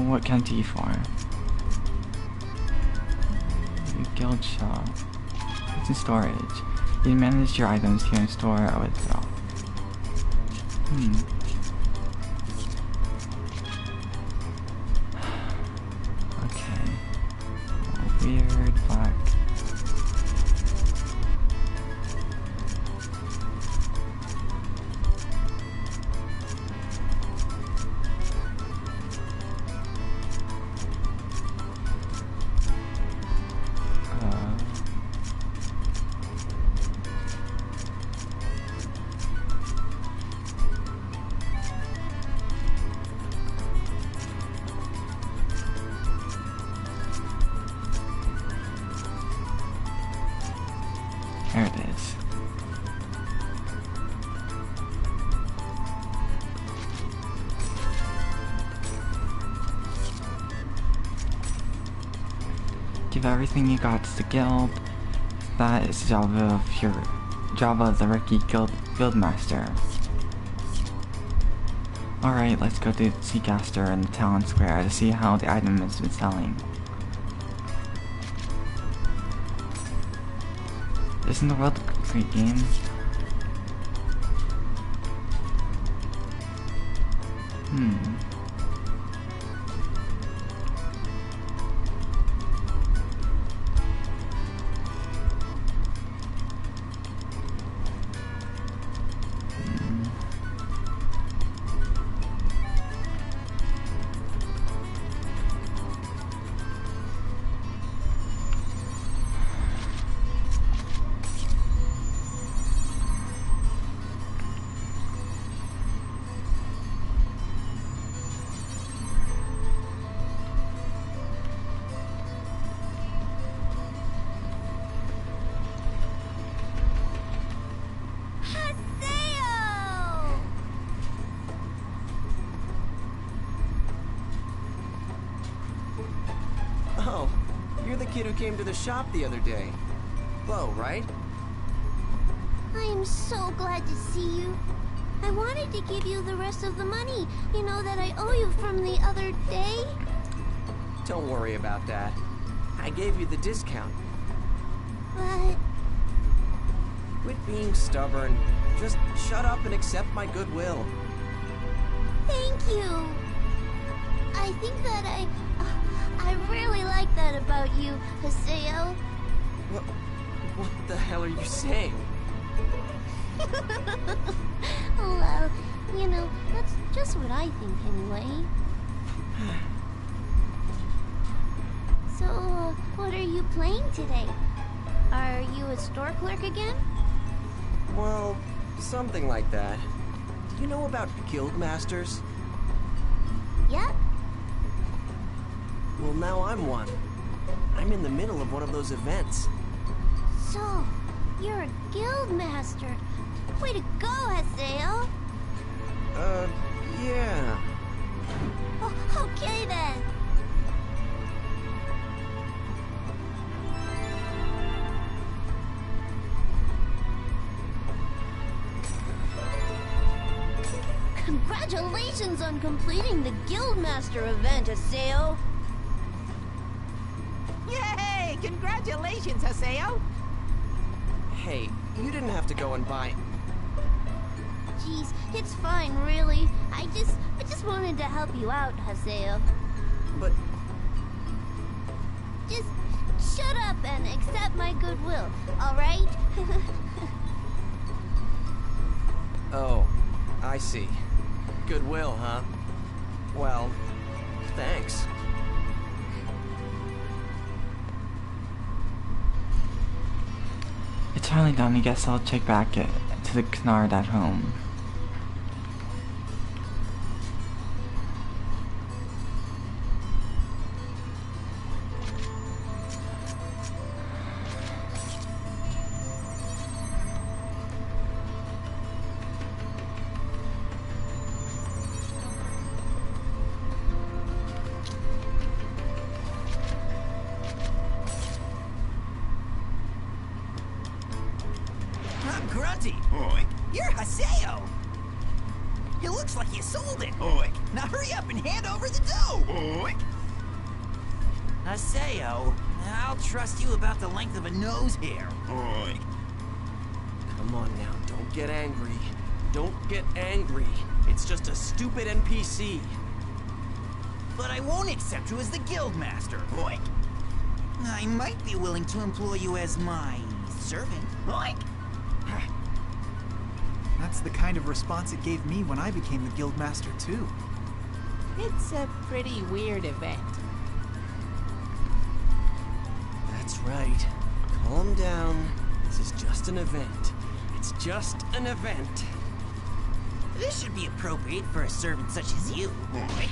Speaker 1: What can I do you for? Guild shop. It's in storage. You can manage your items here and store itself. Weird black. Give everything you got to the guild. That is the job of the rookie guildmaster. Alright, let's go to Seacaster in the town square to see how the item has been selling. Isn't the world a great game?
Speaker 2: Oh, you're the kid who came to the shop the other day. Bo, right?
Speaker 9: I am so glad to see you. I wanted to give you the rest of the money, you know, that I owe you from the other day.
Speaker 2: Don't worry about that. I gave you the discount.
Speaker 9: But...
Speaker 2: Quit being stubborn. Just shut up and accept my goodwill.
Speaker 9: thank you. I think that I really like that about you, Haseo.
Speaker 2: What the hell are you saying?
Speaker 9: Well, you know, that's just what I think anyway. So, what are you playing today? Are you a store clerk again?
Speaker 2: Well, something like that. Do you know about guild masters?
Speaker 9: Yep.
Speaker 2: Well, now I'm one. I'm in the middle of one of those events.
Speaker 9: So, you're a guild master. Way to go, Haseo.
Speaker 2: Yeah.
Speaker 9: Oh, okay then. Congratulations on completing the Guildmaster event, Haseo.
Speaker 6: Yay! Congratulations, Haseo.
Speaker 2: Hey, you didn't have to go and buy...
Speaker 9: Jeez, it's fine, really. I just wanted to help you out, Haseo.
Speaker 2: But...
Speaker 9: Just shut up and accept my goodwill, alright?
Speaker 2: Oh, I see. Goodwill, huh? Well, thanks.
Speaker 1: It's finally done. I guess I'll check back to the Canard at home.
Speaker 3: I'm Grunty. Oink. You're Haseo. It looks like you sold it. Oink. Now hurry up and hand over the dough. Oink. Haseo, I'll trust you about the length of a nose hair. Oink.
Speaker 2: Come on now, don't get angry. Don't get angry. It's just a stupid NPC.
Speaker 3: But I won't accept you as the Guildmaster. Oink. I might be willing to employ you as my servant. Oink.
Speaker 5: That's the kind of response it gave me when I became the Guildmaster, too.
Speaker 6: It's a pretty weird event.
Speaker 2: That's right. Calm down. This is just an event. It's just an event.
Speaker 3: This should be appropriate for a servant such as you. Oink.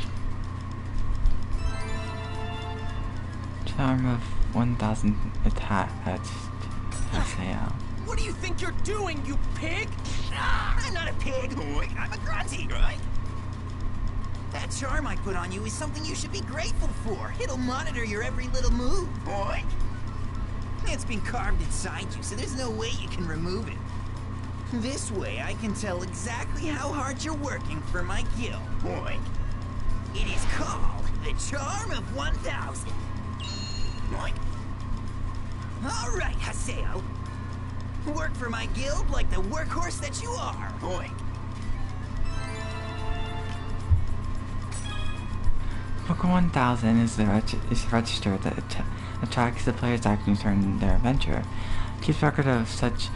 Speaker 1: Charm of 1000 attached. Haseo.
Speaker 2: What do you think you're doing, you pig?
Speaker 3: Ah, I'm not a pig. Oink. I'm a Grunty. Oink. That charm I put on you is something you should be grateful for. It'll monitor your every little move, boy. It's been carved inside you, so there's no way you can remove it. This way, I can tell exactly how hard you're working for my guild, boy. It is called the Charm of 1000. Boy. All right, Haseo. Work for my guild like the workhorse that you are, boy.
Speaker 1: Book 1000 is the register that tracks the player's actions during their adventure. Keeps record of such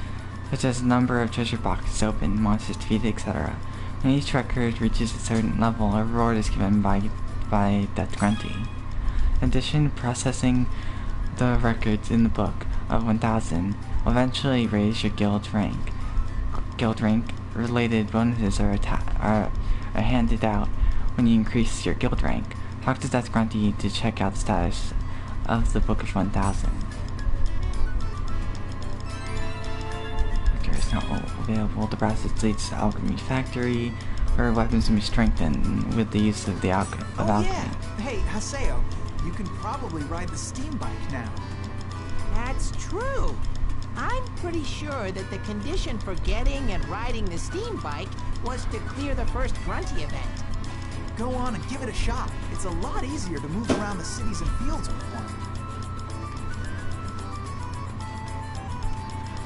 Speaker 1: as number of treasure boxes opened, monsters defeated, etc. When each record reaches a certain level, a reward is given by Death Grunty. In addition, processing the records in the Book of 1000 will eventually raise your guild rank. Guild rank related bonuses are handed out when you increase your guild rank. Talk to Death Grunty to check out the status of the Book of 1000. Is now available. The bracelets leads to Alchemy Factory, where weapons can be strengthened with the use of the alchemy.
Speaker 5: Yeah! Hey, Haseo, you can probably ride the steam bike now.
Speaker 6: That's true. I'm pretty sure that the condition for getting and riding the steam bike was to clear the first Grunty event.
Speaker 5: Go on and give it a shot. It's a lot easier to move around the cities and fields with one.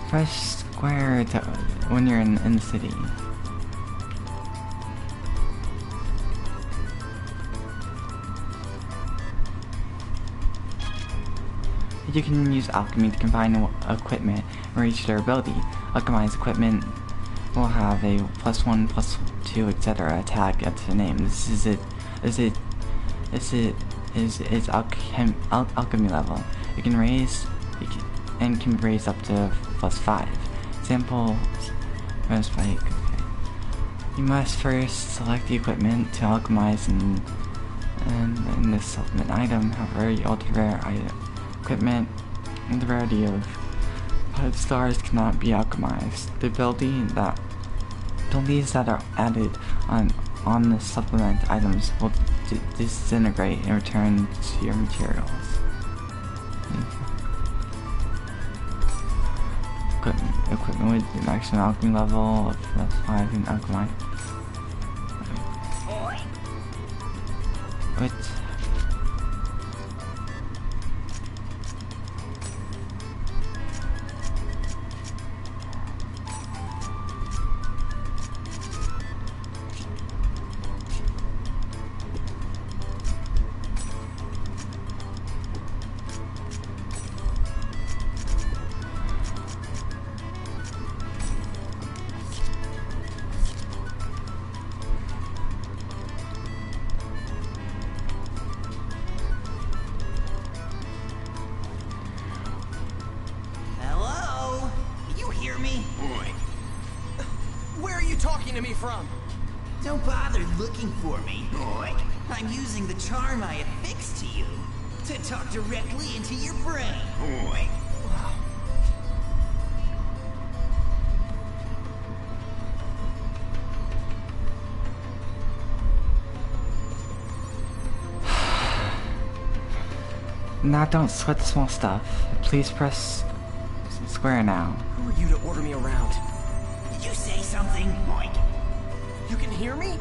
Speaker 1: Press square when you're in the city. You can use alchemy to combine equipment and reach their ability. Alchemized equipment will have a +1, +2, etc. attack at the name. This is its alchemy level. You can raise and can be raised up to +5. Example, spike. Okay. You must first select the equipment to alchemize and in this supplement item. However, you ultra rare equipment and the rarity of 5 stars cannot be alchemized. The abilities that are added on the supplement items will disintegrate and return to your materials. Equipment with the maximum alchemy level of +5 in alchemy. What?
Speaker 2: Talking to me from?
Speaker 3: Don't bother looking for me, boy. I'm using the charm I affixed to you to talk directly into your brain, boy.
Speaker 1: Now don't sweat the small stuff. Please press square now.
Speaker 2: Who are you to order me around?
Speaker 3: Did you say something, boy?
Speaker 2: You can hear me?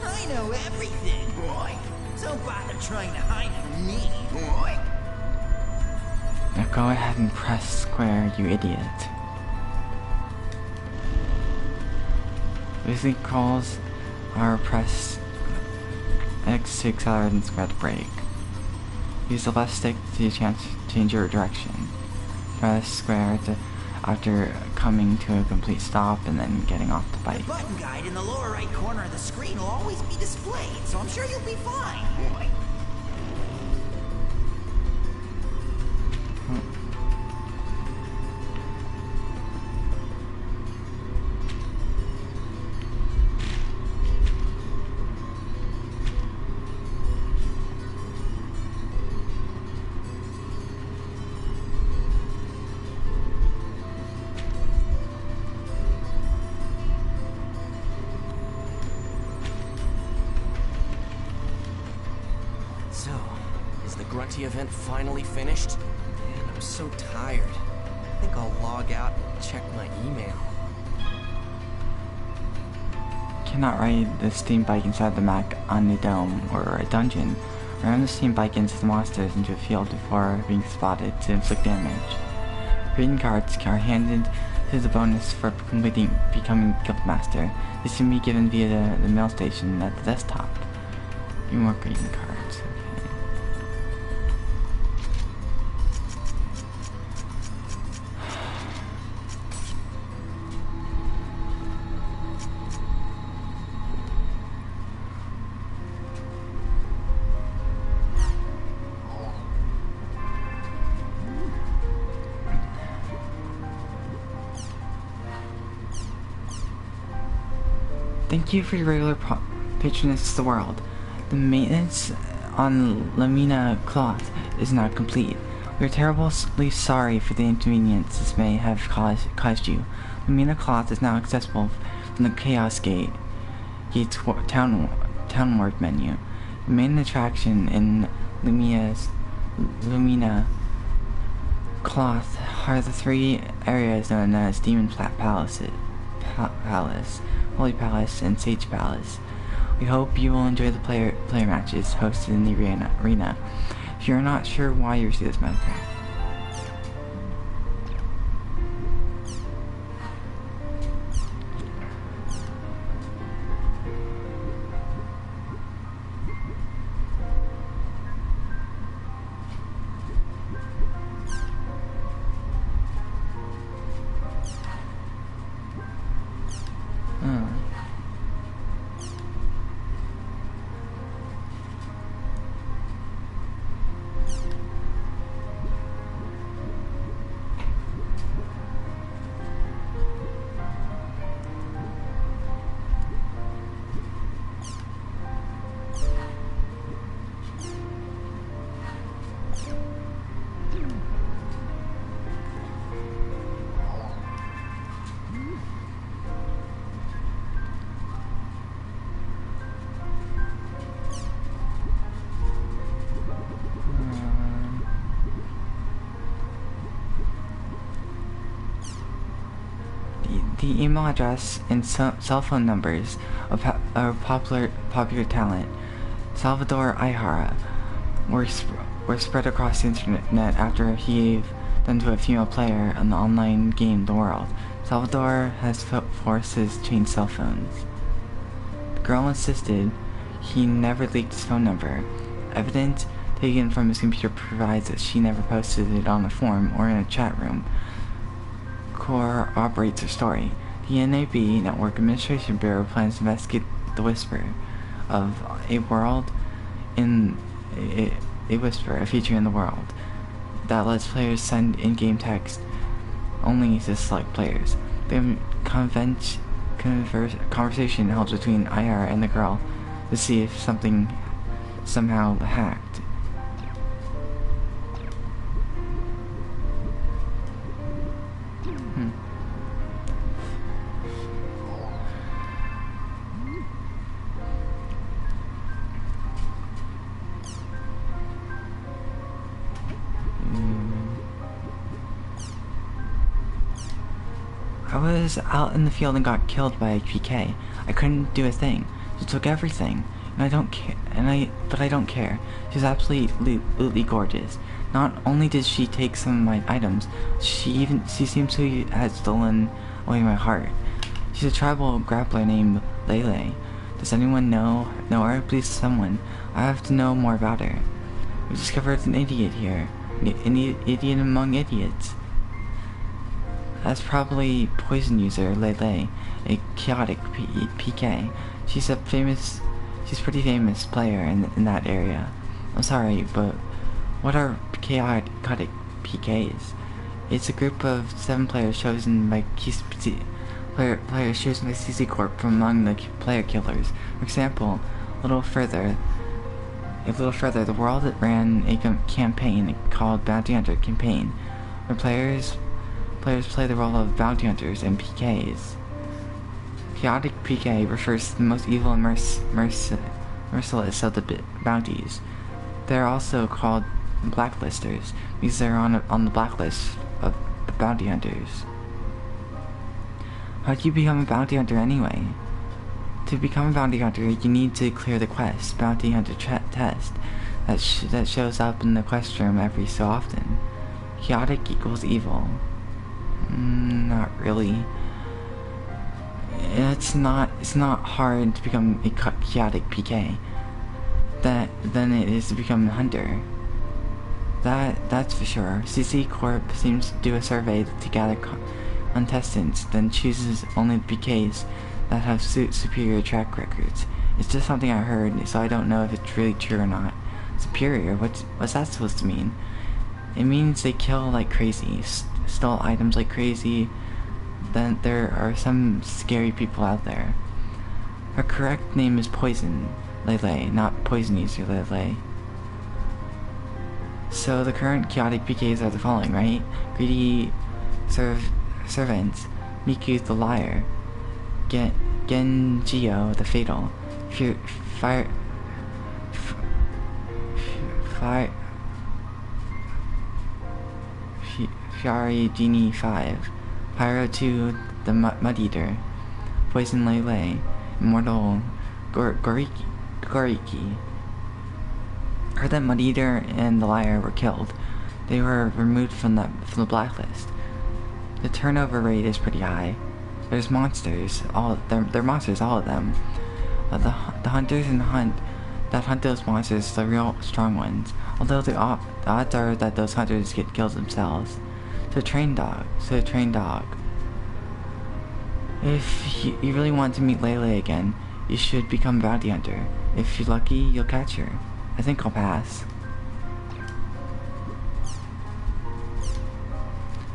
Speaker 3: I know everything, boy. Don't bother trying to hide from me, boy.
Speaker 1: Now go ahead and press square, you idiot. Basic calls are press X to accelerate and square to brake. Use the left stick to change your direction. Press square after coming to a complete stop and then getting off the bike.
Speaker 3: The button guide in the lower right corner of the screen will always be displayed, so I'm sure you'll be fine, boy.
Speaker 2: Grunty event finally finished? Man, I'm so tired. I think I'll log out and check my email.
Speaker 1: Cannot ride the steam bike inside the map on a dome or a dungeon. Ram the steam bike into the monsters into a field before being spotted to inflict damage. Greeting cards are handed to the bonus for becoming Guildmaster. This can be given via the mail station at the desktop. Few more greeting cards. Okay. Thank you for your regular patronage to the world. The maintenance on Lamina Cloth is now complete. We are terribly sorry for the inconvenience this may have caused you. Lamina Cloth is now accessible from the Chaos Gate's Townward menu. The main attraction in Lumina Cloth are the three areas known as Demon Palace, Holy Palace, and Sage Palace. We hope you will enjoy the player matches hosted in the arena. If you're not sure why you receive this method, the email address and cell phone numbers of our popular talent, Salvador Ihara, were spread across the internet after he gave them to a female player on the online game The World. Salvador has forced his change cell phones. The girl insisted he never leaked his phone number. Evidence taken from his computer provides that she never posted it on a forum or in a chat room. Corroborates her story. The NAB Network Administration Bureau plans to investigate the whisper of a world in a whisper feature in the world that lets players send in-game text only to select players. The conversation held between IR and the girl to see if something somehow hacked. I was out in the field and got killed by a PK. I couldn't do a thing. She took everything, and I don't care. But I don't care. She's absolutely gorgeous. Not only did she take some of my items, she seems to have stolen away my heart. She's a tribal grappler named Lele. Does anyone know her? Please, someone. I have to know more about her. We discovered an idiot here. An idiot among idiots. That's probably poison user Lele, a chaotic PK. She's pretty famous player in that area. I'm sorry, but what are chaotic PKs? It's a group of 7 players chosen by CC Corp from among the player killers. For example, a little further, the World ran a campaign called Bounty Hunter Campaign, where players play the role of bounty hunters and PKs. Chaotic PK refers to the most evil and merciless of the bounties. They are also called blacklisters because they're on the blacklist of the bounty hunters. How do you become a bounty hunter anyway? To become a bounty hunter, you need to clear the quest, bounty hunter test, that shows up in the quest room every so often. Chaotic equals evil. Not really. It's not hard to become a chaotic PK than it is to become a hunter. That's for sure. CC Corp seems to do a survey to gather contestants, then chooses only the PKs that have superior track records. It's just something I heard, so I don't know if it's really true or not. Superior? What's that supposed to mean? It means they kill like crazy, stole items like crazy. Then there are some scary people out there. Her correct name is Poison Lele, not Poison User Lele. So the current chaotic PKs are the following, right? Greedy Servants, Miku the Liar, Genjio the Fatal, Fiari Genie 5, Pyro 2 the Mud Eater, Poison Lele, Immortal Goriki. Heard that Mud Eater and the Liar were killed. They were removed from the blacklist. The turnover rate is pretty high. There's monsters, they're monsters, all of them. The hunters that hunt those monsters, the real strong ones. Although the odds are that those hunters get killed themselves. So train dog. If you really want to meet Lele again, you should become a bounty hunter. If you're lucky, you'll catch her. I think I'll pass.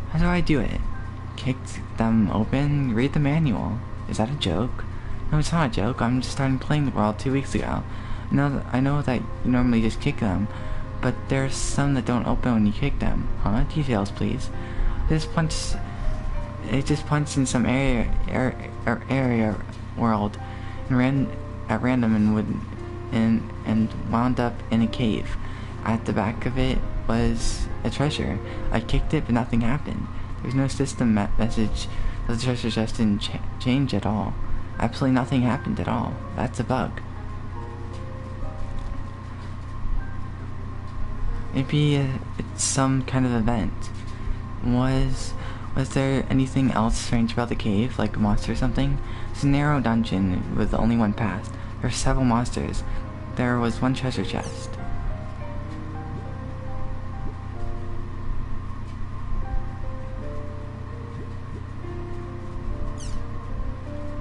Speaker 1: How do I do it? Kicked them open? Read the manual. Is that a joke? No, it's not a joke. I'm just starting playing the world 2 weeks ago. I know that you normally just kick them, but there's some that don't open when you kick them. Huh? Details, please. It just punched in some area world at random and wound up in a cave. At the back of it was a treasure. I kicked it, but nothing happened. There's no system message that the treasure just didn't change at all. Absolutely nothing happened at all. That's a bug. Maybe it's some kind of event. Was there anything else strange about the cave, like a monster or something? It's a narrow dungeon with only one path. There are several monsters. There was one treasure chest.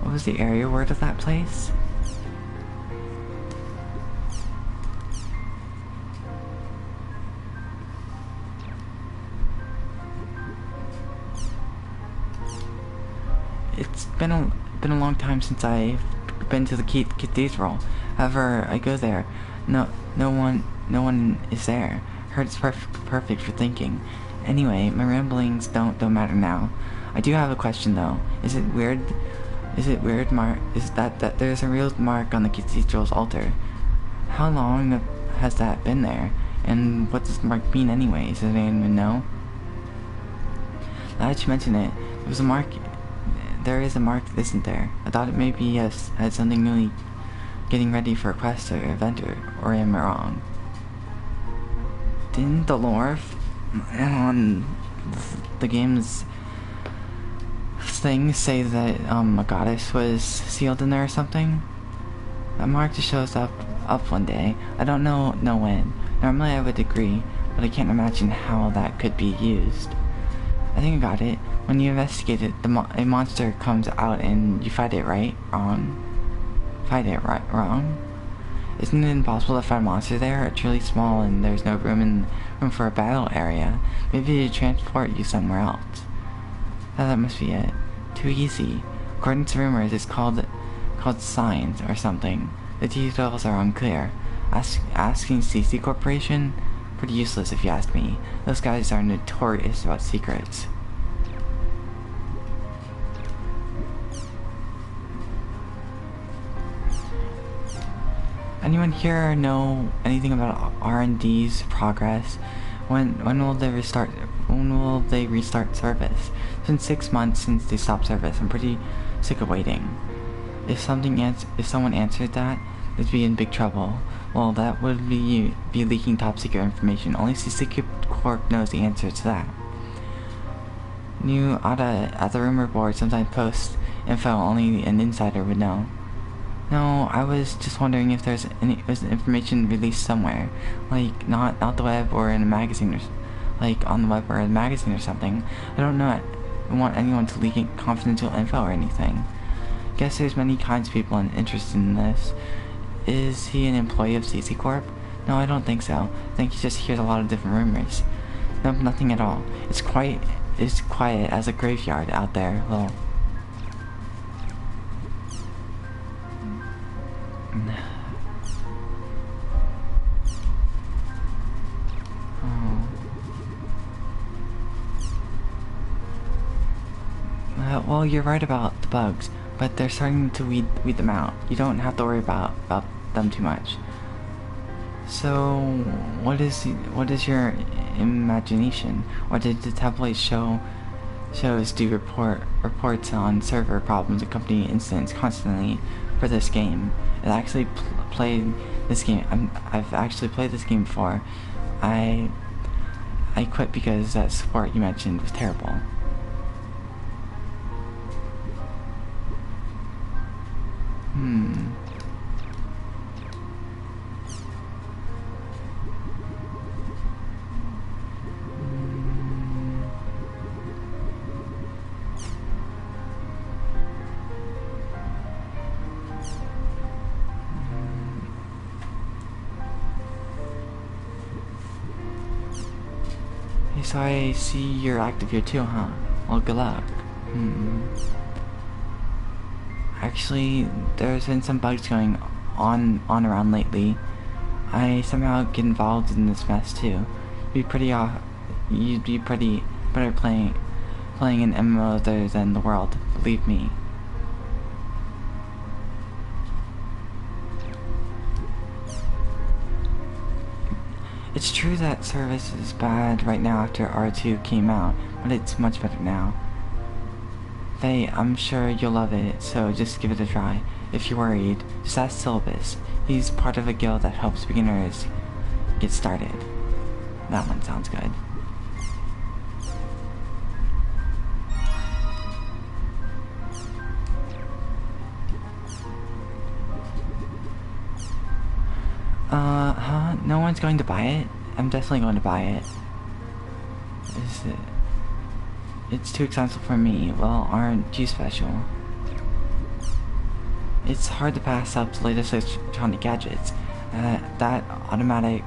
Speaker 1: What was the area word of that place? It's been a long time since I've been to the cathedral. However, I go there. No one is there. Heard it's perfect for thinking. Anyway, my ramblings don't matter now. I do have a question though. Is it weird, that there's a real mark on the cathedral's altar? How long has that been there? And what does the mark mean anyways? Does anyone even know? Now that you mention it, there is a mark, isn't there? I thought it maybe had something newly getting ready for a quest or event, or am I wrong? Didn't the lore on the game's thing say that a goddess was sealed in there or something? That mark just shows up one day. I don't know when. Normally I would agree, but I can't imagine how that could be used. I think I got it. When you investigate it, a monster comes out and you fight it, right? Wrong? Fight it, right? Wrong? Isn't it impossible to find a monster there? It's really small and there's no room for a battle area. Maybe to transport you somewhere else. That must be it. Too easy. According to rumors, it's called signs or something. The details are unclear. Asking CC Corporation? Pretty useless if you ask me. Those guys are notorious about secrets. Anyone here know anything about R&D's progress? When will they restart? When will they restart service? It's been 6 months since they stopped service. I'm pretty sick of waiting. If someone answered that, they'd be in big trouble. Well, that would be leaking top secret information. Only CC Corp knows the answer to that. New at the rumor board sometimes posts info only an insider would know. No, I was just wondering if there's information released somewhere, like not the web or in a magazine, or like on the web or a magazine or something. I don't want anyone to leak confidential info or anything. Guess there's many kinds of people interested in this. Is he an employee of CC Corp? No, I don't think so. I think he just hears a lot of different rumors. Nope, nothing at all. It's quiet as a graveyard out there. Well. Well, you're right about the bugs, but they're starting to weed them out. You don't have to worry about them too much. So, what is your imagination? Or did the tabloid shows do reports on server problems and company incidents constantly for this game? I've actually played this game. I've actually played this game before. I quit because that support you mentioned was terrible. So I see you're active here too, huh? Well, good luck. Actually, there's been some bugs going on around lately. I somehow get involved in this mess too. You'd be pretty better playing an MMO other than The World, believe me. It's true that service is bad right now after R2 came out, but it's much better now. Faye, I'm sure you'll love it, so just give it a try. If you're worried, just ask Syllabus. He's part of a guild that helps beginners get started. That one sounds good. No one's going to buy it? I'm definitely going to buy it. It's too expensive for me. Well, aren't you special? It's hard to pass up the latest electronic gadgets. That automatic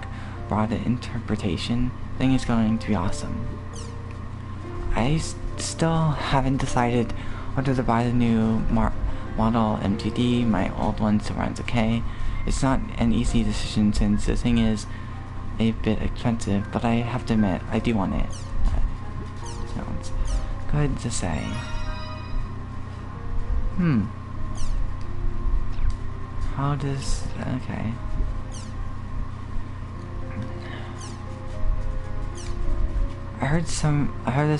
Speaker 1: broad interpretation thing is going to be awesome. I still haven't decided whether to buy the new model MTD. My old one still runs okay. It's not an easy decision since the thing is a bit expensive, but I have to admit, I do want it. That sounds good to say. How does... okay. I heard this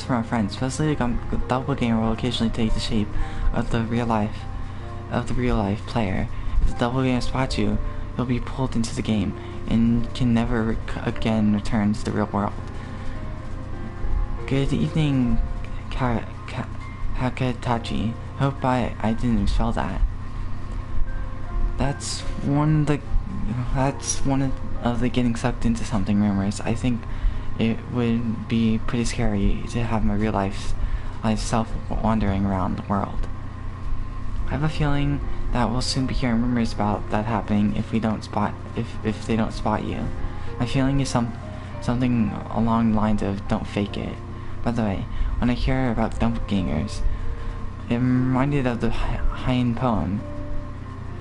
Speaker 1: from a friend. Supposedly the double game will occasionally take the shape of the real life player. If the double game spots you, you'll be pulled into the game and can never again return to the real world. Good evening, Hakatachi. Hope I didn't spell that. That's one of the getting sucked into something rumors. I think it would be pretty scary to have my real life self wandering around the world. I have a feeling that we'll soon be hearing rumors about that happening if they don't spot you. My feeling is something along the lines of don't fake it. By the way, when I hear about doppelgangers, I'm reminded of the Hein poem,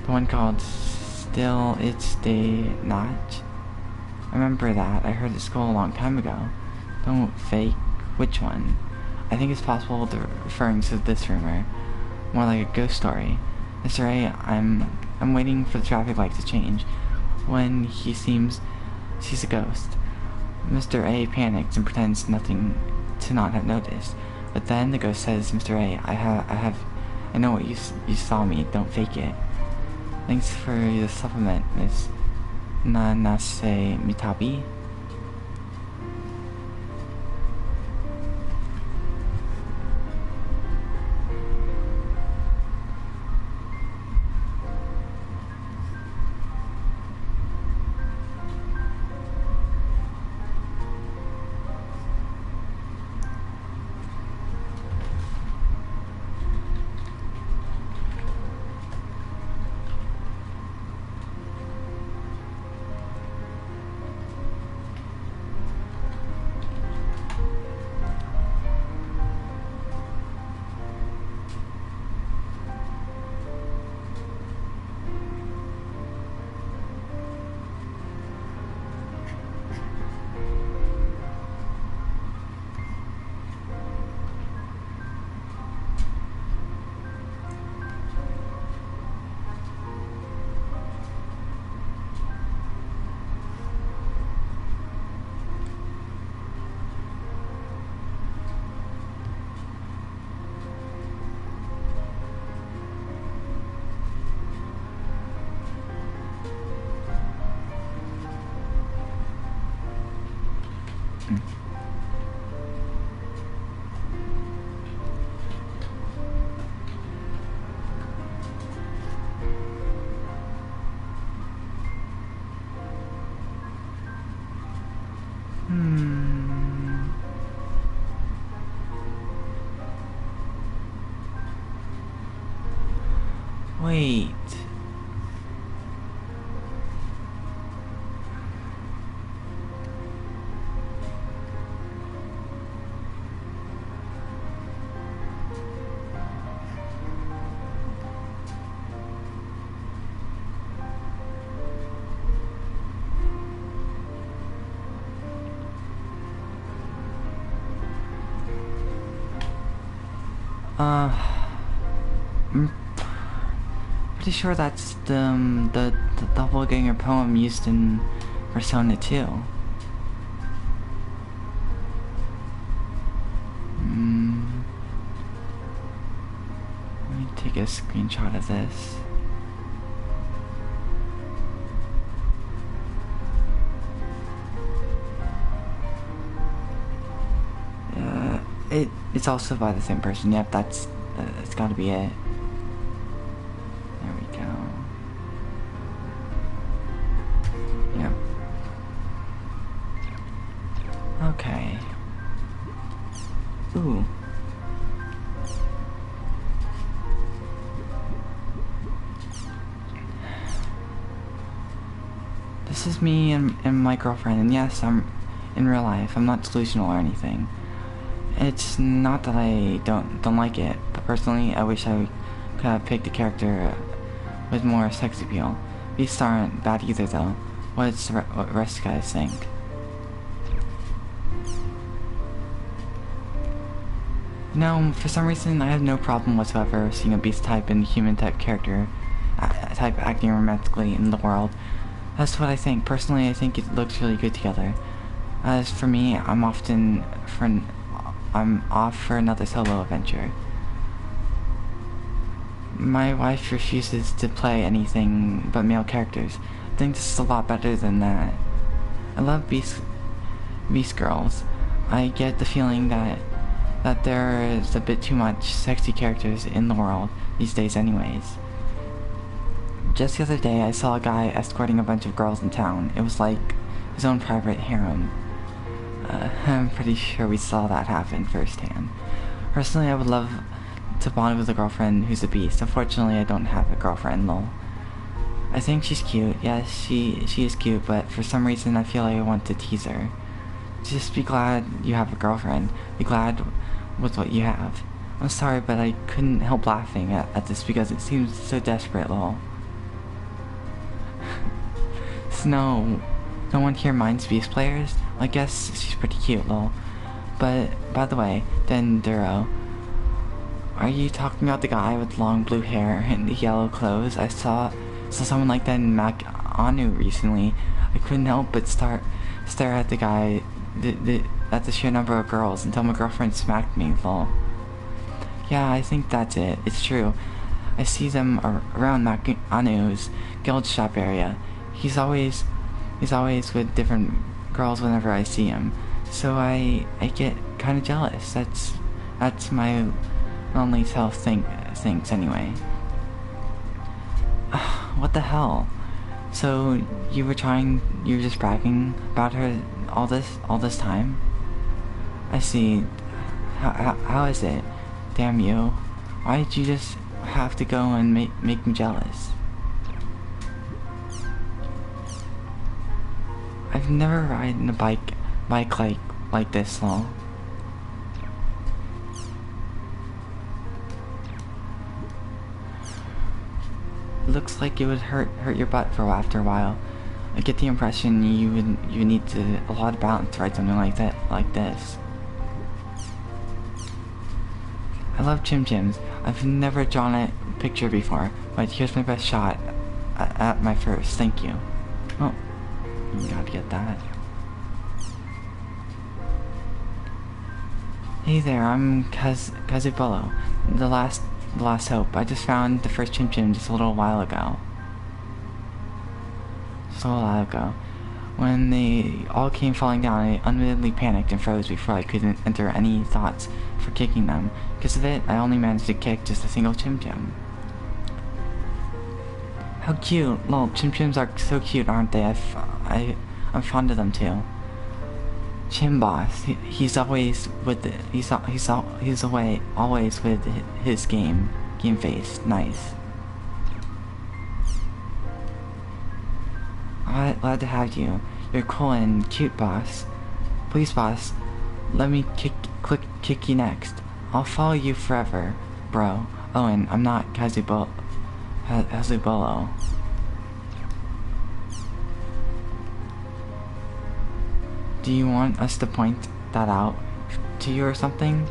Speaker 1: the one called Still It's Day Not. I remember that. I heard it at school a long time ago. Don't fake which one? I think it's possible they're referring to this rumor, more like a ghost story. Mr. A, I'm waiting for the traffic light to change. when he sees a ghost. Mr. A panics and pretends to not have noticed. But then the ghost says, "Mr. A, I know what you saw me. Don't fake it. Thanks for the supplement, Miss Nanase Mitabi." Wait. I'm pretty sure that's the doppelganger poem used in Persona 2. Let me take a screenshot of this. It's also by the same person. Yep, it's gotta be it. There we go. Yep. Okay. Ooh. This is me and my girlfriend, and yes, I'm in real life. I'm not delusional or anything. It's not that I don't like it, but personally, I wish I could have picked a character with more sex appeal. Beasts aren't bad either, though. What rest guys think? No, for some reason, I have no problem whatsoever seeing a beast type and human type character type acting romantically in the world. That's what I think. Personally, I think it looks really good together. As for me, I'm off for another solo adventure. My wife refuses to play anything but male characters. I think this is a lot better than that. I love Beast girls. I get the feeling that there is a bit too much sexy characters in the world these days anyways. Just the other day I saw a guy escorting a bunch of girls in town. It was like his own private harem. I'm pretty sure we saw that happen firsthand. Personally, I would love to bond with a girlfriend who's a beast. Unfortunately, I don't have a girlfriend, lol. I think she's cute. Yes, she is cute, but for some reason I feel like I want to tease her. Just be glad you have a girlfriend. Be glad with what you have. I'm sorry, but I couldn't help laughing at this because it seems so desperate, lol. Snow. No one here minds beast players? I guess she's pretty cute, lol. But, by the way, Denduro, are you talking about the guy with long blue hair and yellow clothes? I saw someone like that Anu recently, I couldn't help but stare at the guy, at the sheer number of girls until my girlfriend smacked me, lol. Yeah, I think that's it. It's true. I see them around Anu's guild shop area. He's always with different girls whenever I see him. So I get kind of jealous. That's my lonely self thinks anyway. What the hell? So you were just bragging about her all this time? I see. How is it? Damn you. Why did you just have to go and make me jealous? I've never ridden a bike like this, lol. It looks like it would hurt your butt after a while. I get the impression you need a lot of balance to ride something like this. I love Chim Chims. I've never drawn a picture before, but here's my best shot at my first. Thank you. Oh, you gotta get that. Hey there, I'm Kazubolo, the last hope. I just found the first Chim Chim just a little while ago. When they all came falling down, I unwittingly panicked and froze before I could enter any thoughts for kicking them. Because of it, I only managed to kick just a single Chim Chim. How cute! Lol, Chim Chims are so cute, aren't they? I'm fond of them too. Chim Boss, he's always with always with his game face. Nice. Glad to have you. You're cool and cute, boss. Please, boss, let me kick you next. I'll follow you forever, bro. Oh, and I'm not Kazubolo. Do you want us to point that out to you or something?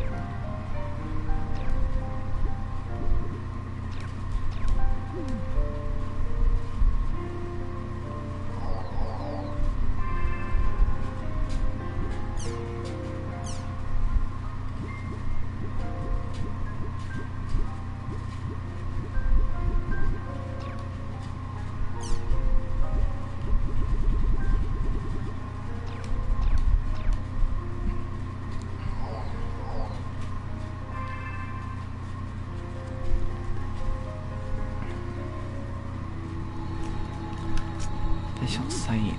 Speaker 1: Visual sight.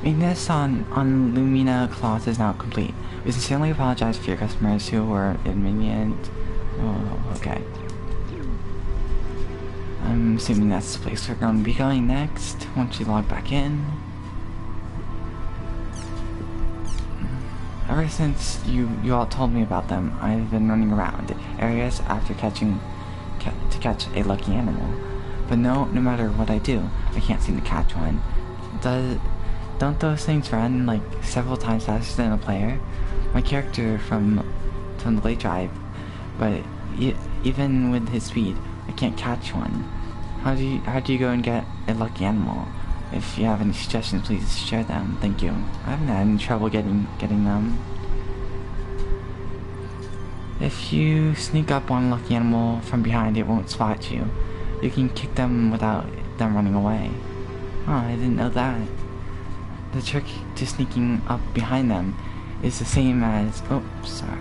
Speaker 1: Maintenance on Lumina Cloth is now complete. We sincerely apologize for your customers who were inconvenienced. Oh, okay. I'm assuming that's the place we're going to be going next once we log back in. Ever since you all told me about them, I've been running around areas after catch a lucky animal. But no matter what I do, I can't seem to catch one. Don't those things run like several times faster than a player? My character from the late drive, but even with his speed, I can't catch one. How do you go and get a lucky animal? If you have any suggestions, please share them. Thank you. I haven't had any trouble getting them. If you sneak up on a lucky animal from behind, it won't spot you. You can kick them without them running away. Oh, I didn't know that. The trick to sneaking up behind them is the same as... Oh, sorry.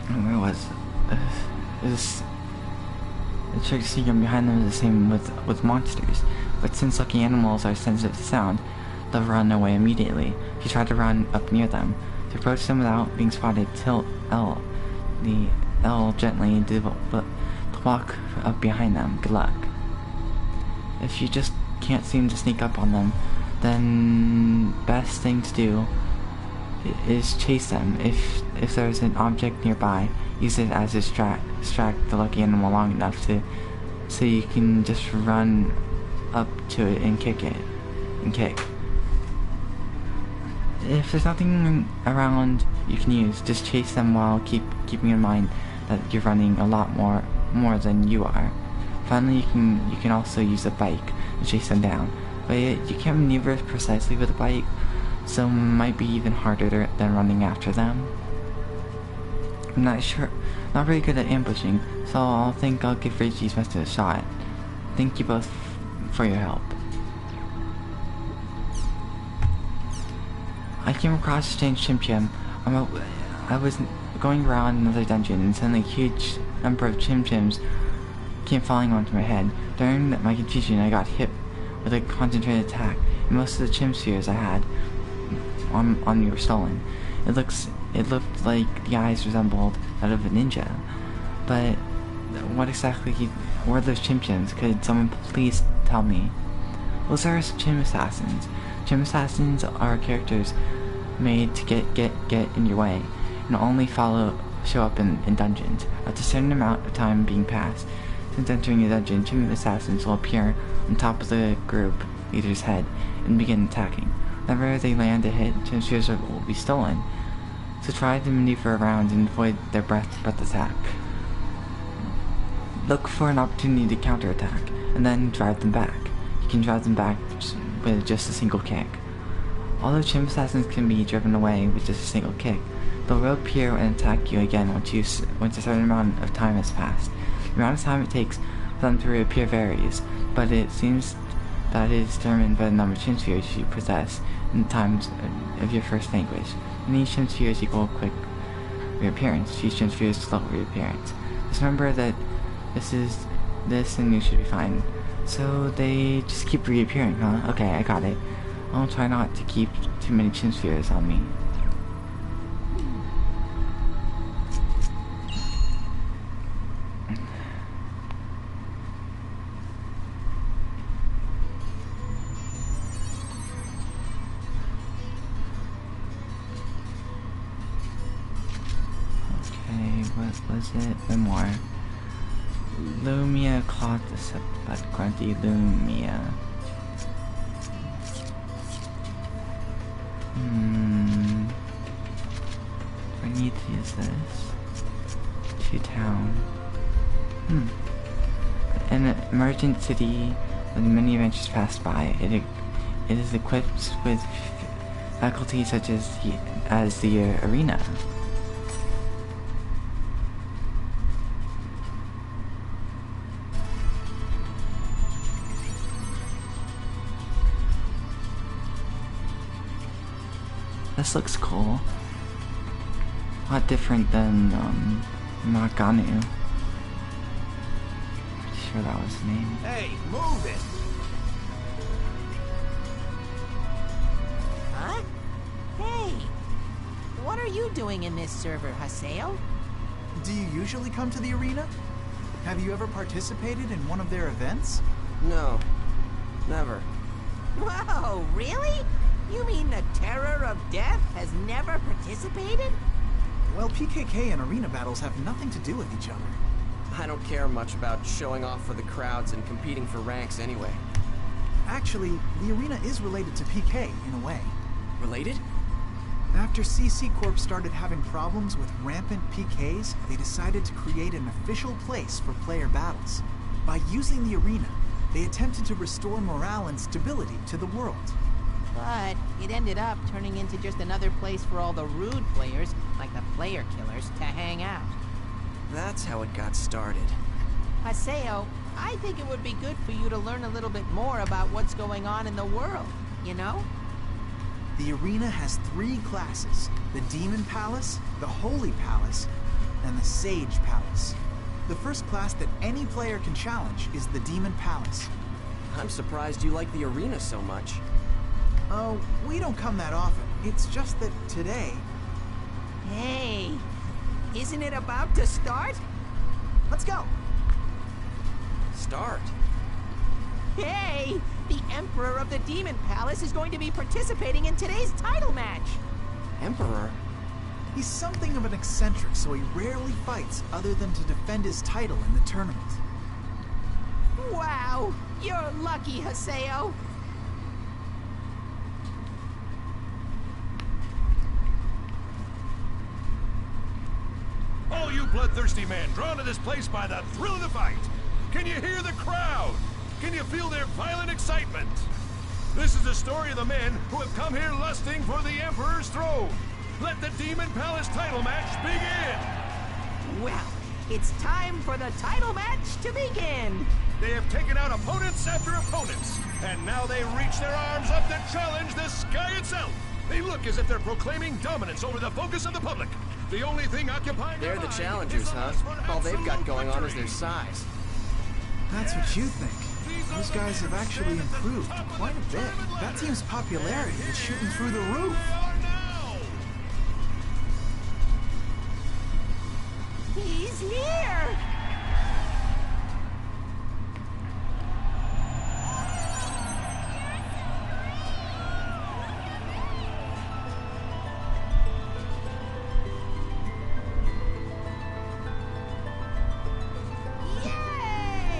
Speaker 1: Where was it? The trick to sneaking behind them is the same with monsters, but since lucky animals are sensitive to sound, they'll run away immediately. If you try to run up near them, to approach them without being spotted, tilt the L gently to walk up behind them. Good luck. If you just can't seem to sneak up on them, then best thing to do is chase them. If there's an object nearby, use it as a distract the lucky animal long enough so you can just run up to it and kick it. If there's nothing around you can use, just chase them while keeping in mind that you're running a lot more than you are. Finally, you can also use a bike to chase them down, but you can't maneuver precisely with a bike, so it might be even harder than running after them. I'm not very good at ambushing, so I'll give Reggie's method a shot. Thank you both for your help. I came across a strange chim. I was going around another dungeon, and suddenly a huge number of chim-chims came falling onto my head. During my confusion, I got hit with a concentrated attack, and most of the chim spheres I had on me were stolen. It looked like the eyes resembled that of a ninja, but what exactly were those chim-chims? Could someone please tell me? Those are chim assassins. Chim assassins are characters made to get in your way, and only show up in dungeons. After a certain amount of time being passed since entering a dungeon, chim assassins will appear on top of the group leader's head and begin attacking. Whenever they land a hit, chim spheres will be stolen, so try to maneuver around and avoid their breath attack. Look for an opportunity to counterattack, and then drive them back. You can drive them back with just a single kick. Although chim assassins can be driven away with just a single kick, they'll reappear and attack you again once a certain amount of time has passed. The amount of time it takes for them to reappear varies, but it seems that it is determined by the number of chim spheres you possess in the times of your first language. Many chim spheres equal quick reappearance, few chim spheres slow reappearance. Just remember that this and you should be fine. So they just keep reappearing, huh? Okay, I got it. I'll try not to keep too many chim spheres on me. Okay, what was it? One more. Lumia cloth but grunty Lumia. I need to use this. To town. An emergent city with many adventures passed by. It is equipped with faculties such as the arena. This looks cool. A lot different than Maganu. Pretty sure that was his name.
Speaker 3: Hey, move it!
Speaker 6: Huh? Hey! What are you doing in this server, Haseo?
Speaker 5: Do you usually come to the arena? Have you ever participated in one of their events?
Speaker 2: No. Never.
Speaker 6: Whoa, really? You mean the Terror of Death has never participated?
Speaker 5: Well, PKK and arena battles have nothing to do with each other.
Speaker 2: I don't care much about showing off for the crowds and competing for ranks anyway.
Speaker 5: Actually, the arena is related to PK in a way.
Speaker 2: Related?
Speaker 5: After CC Corp started having problems with rampant PKs, they decided to create an official place for player battles. By using the arena, they attempted to restore morale and stability to the world.
Speaker 6: But it ended up turning into just another place for all the rude players, like the player killers, to hang out.
Speaker 2: That's how it got started.
Speaker 6: Haseo, I think it would be good for you to learn a little bit more about what's going on in the world, you know?
Speaker 5: The arena has 3 classes: the Demon Palace, the Holy Palace, and the Sage Palace. The first class that any player can challenge is the Demon Palace.
Speaker 2: I'm surprised you like the arena so much.
Speaker 5: Oh, we don't come that often. It's just that today...
Speaker 6: Hey, isn't it about to start?
Speaker 5: Let's go!
Speaker 2: Start?
Speaker 6: Hey, the Emperor of the Demon Palace is going to be participating in today's title match.
Speaker 2: Emperor?
Speaker 5: He's something of an eccentric, so he rarely fights other than to defend his title in the tournament.
Speaker 6: Wow, you're lucky, Haseo.
Speaker 4: bloodthirsty man drawn to this place by the thrill of the fight? Can you hear the crowd? Can you feel their violent excitement? This is the story of the men who have come here lusting for the Emperor's throne. Let the Demon Palace title match begin!
Speaker 6: Well, it's time for the title match to begin.
Speaker 4: They have taken out opponents after opponents, and now they reach their arms up to challenge the sky itself. They look as if they're proclaiming dominance over the focus of the public. The only thing occupying
Speaker 2: They're
Speaker 4: their
Speaker 2: the
Speaker 4: mind
Speaker 2: challengers,
Speaker 4: is the
Speaker 2: huh?
Speaker 4: lust for
Speaker 2: All they've got
Speaker 4: absolute
Speaker 2: going on is
Speaker 4: victory.
Speaker 2: their size.
Speaker 5: That's what you think. Those guys have actually improved quite a bit. That team's popularity is shooting through the roof.
Speaker 6: He's here!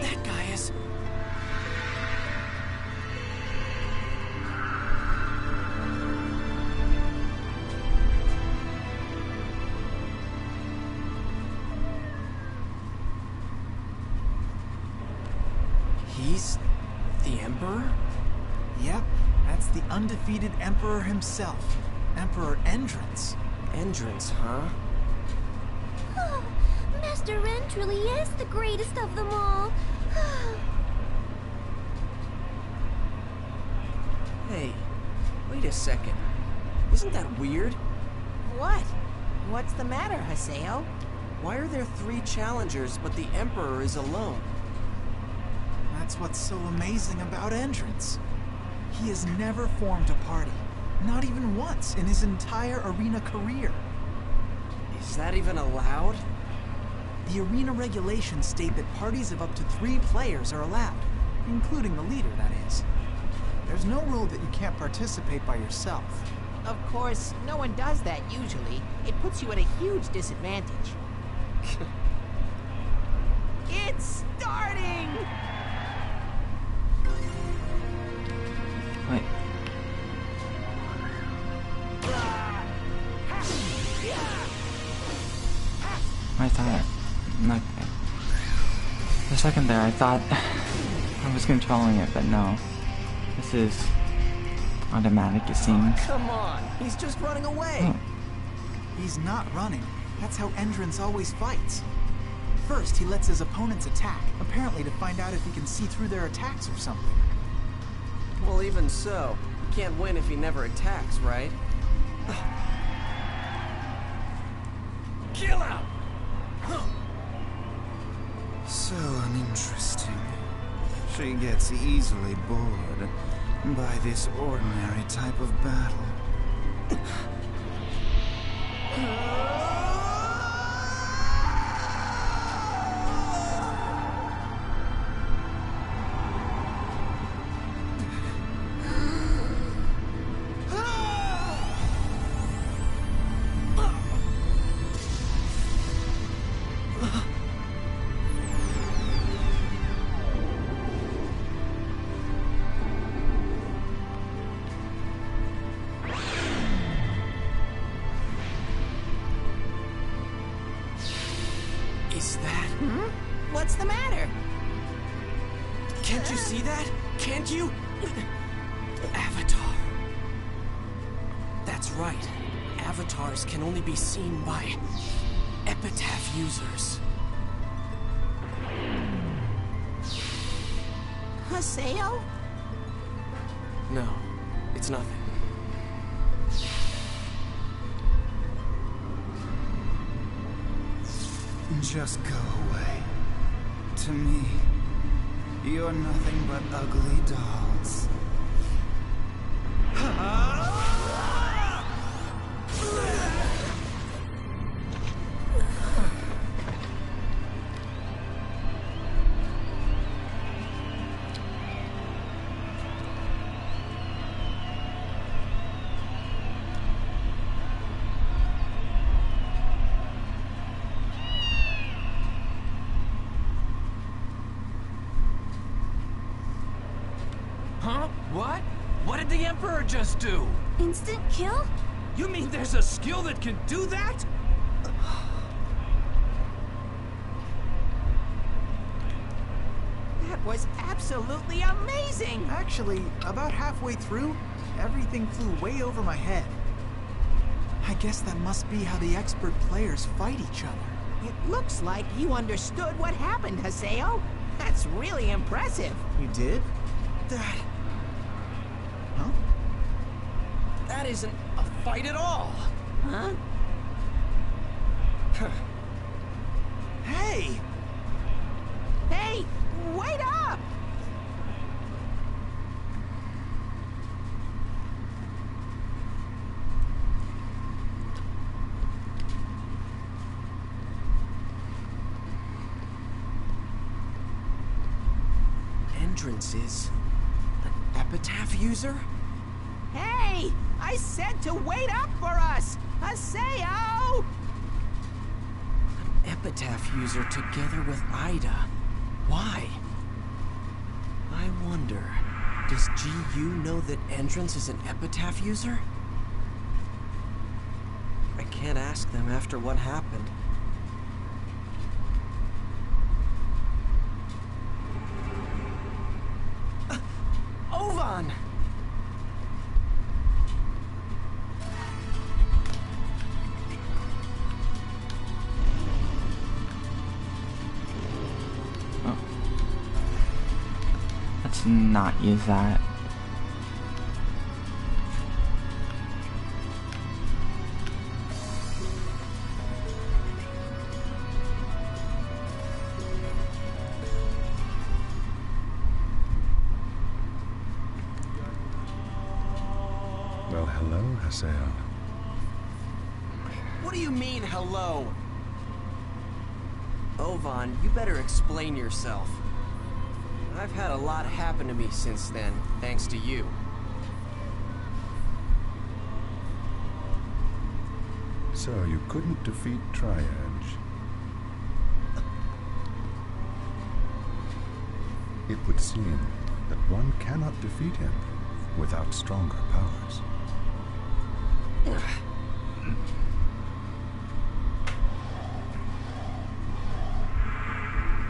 Speaker 2: That guy is... He's the Emperor?
Speaker 5: Yep, that's the undefeated Emperor himself. Emperor Endrance.
Speaker 2: Endrance, huh?
Speaker 9: Master Ren truly is the greatest of them all.
Speaker 2: Hey, wait a second. Isn't that weird?
Speaker 6: What? What's the matter, Haseo?
Speaker 2: Why are there 3 challengers, but the Emperor is alone?
Speaker 5: That's what's so amazing about Endrance. He has never formed a party. Not even once in his entire arena career.
Speaker 2: Is that even allowed?
Speaker 5: The arena regulations state that parties of up to 3 players are allowed, including the leader, that is. There's no rule that you can't participate by yourself.
Speaker 6: Of course, no one does that usually. It puts you at a huge disadvantage. It's starting!
Speaker 1: Wait. I thought... Okay. For a second there, I thought I was controlling it, but no. This is automatic, it seems.
Speaker 2: Come on, he's just running away.
Speaker 1: Oh.
Speaker 5: He's not running. That's how Endrance always fights. First, he lets his opponents attack, apparently to find out if he can see through their attacks or something.
Speaker 2: Well, even so, he can't win if he never attacks, right?
Speaker 4: Kill him!
Speaker 10: So uninteresting. She gets easily bored by this ordinary type of battle.
Speaker 2: Is that...
Speaker 6: What's the matter?
Speaker 2: Can't you see that? Can't you? Avatar. That's right. Avatars can only be seen by epitaph users.
Speaker 6: Haseo?
Speaker 2: No, it's nothing.
Speaker 10: Just go away. To me, you're nothing but ugly dolls.
Speaker 11: Huh? What? What did the Emperor just do?
Speaker 9: Instant kill?
Speaker 11: You mean there's a skill that can do that?
Speaker 6: trip was absolutely amazing!
Speaker 5: Actually, about halfway through, everything flew way over my head. I guess that must be how the expert players fight each other.
Speaker 6: It looks like you understood what happened, Haseo. That's really impressive.
Speaker 5: You did?
Speaker 2: That
Speaker 5: Huh?
Speaker 2: isn't a fight at all.
Speaker 6: Huh?
Speaker 5: Hey!
Speaker 6: Hey, wait up!
Speaker 2: Entrances? An epitaph user?
Speaker 6: Hey! I said to wait up for us! Haseo!
Speaker 2: Epitaph user together with Ida. Why? I wonder, does GU know that Entrance is an epitaph user? I can't ask them after what happened. Ovan!
Speaker 1: Let's not use that.
Speaker 4: Well, hello, Haseo.
Speaker 2: What do you mean, hello? Ovan, you better explain yourself. I've had a lot happen to me since then, thanks to you.
Speaker 4: So you couldn't defeat Triage. It would seem that one cannot defeat him without stronger powers.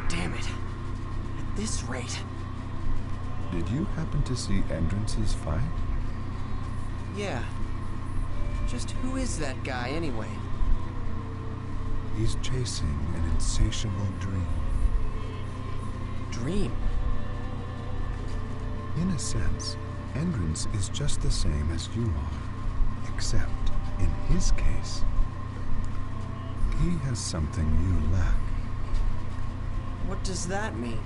Speaker 2: Damn it. At this rate.
Speaker 4: Did you happen to see Entrance's fight?
Speaker 2: Yeah. Just who is that guy, anyway?
Speaker 4: He's chasing an insatiable dream.
Speaker 2: Dream?
Speaker 4: In a sense, Entrance is just the same as you are, except in his case, he has something you lack.
Speaker 2: What does that mean?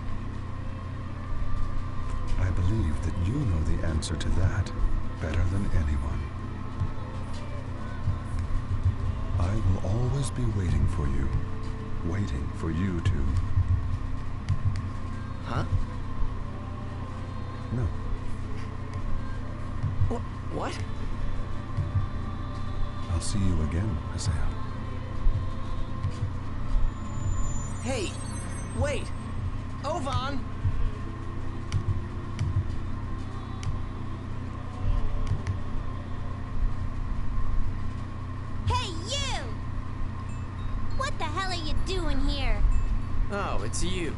Speaker 4: I believe that you know the answer to that better than anyone. I will always be waiting for you to...
Speaker 2: Huh?
Speaker 4: No.
Speaker 2: What?
Speaker 4: I'll see you again, Haseo.
Speaker 2: Hey, wait! Ovan!
Speaker 9: Hey, you! What the hell are you doing here?
Speaker 2: Oh, it's you.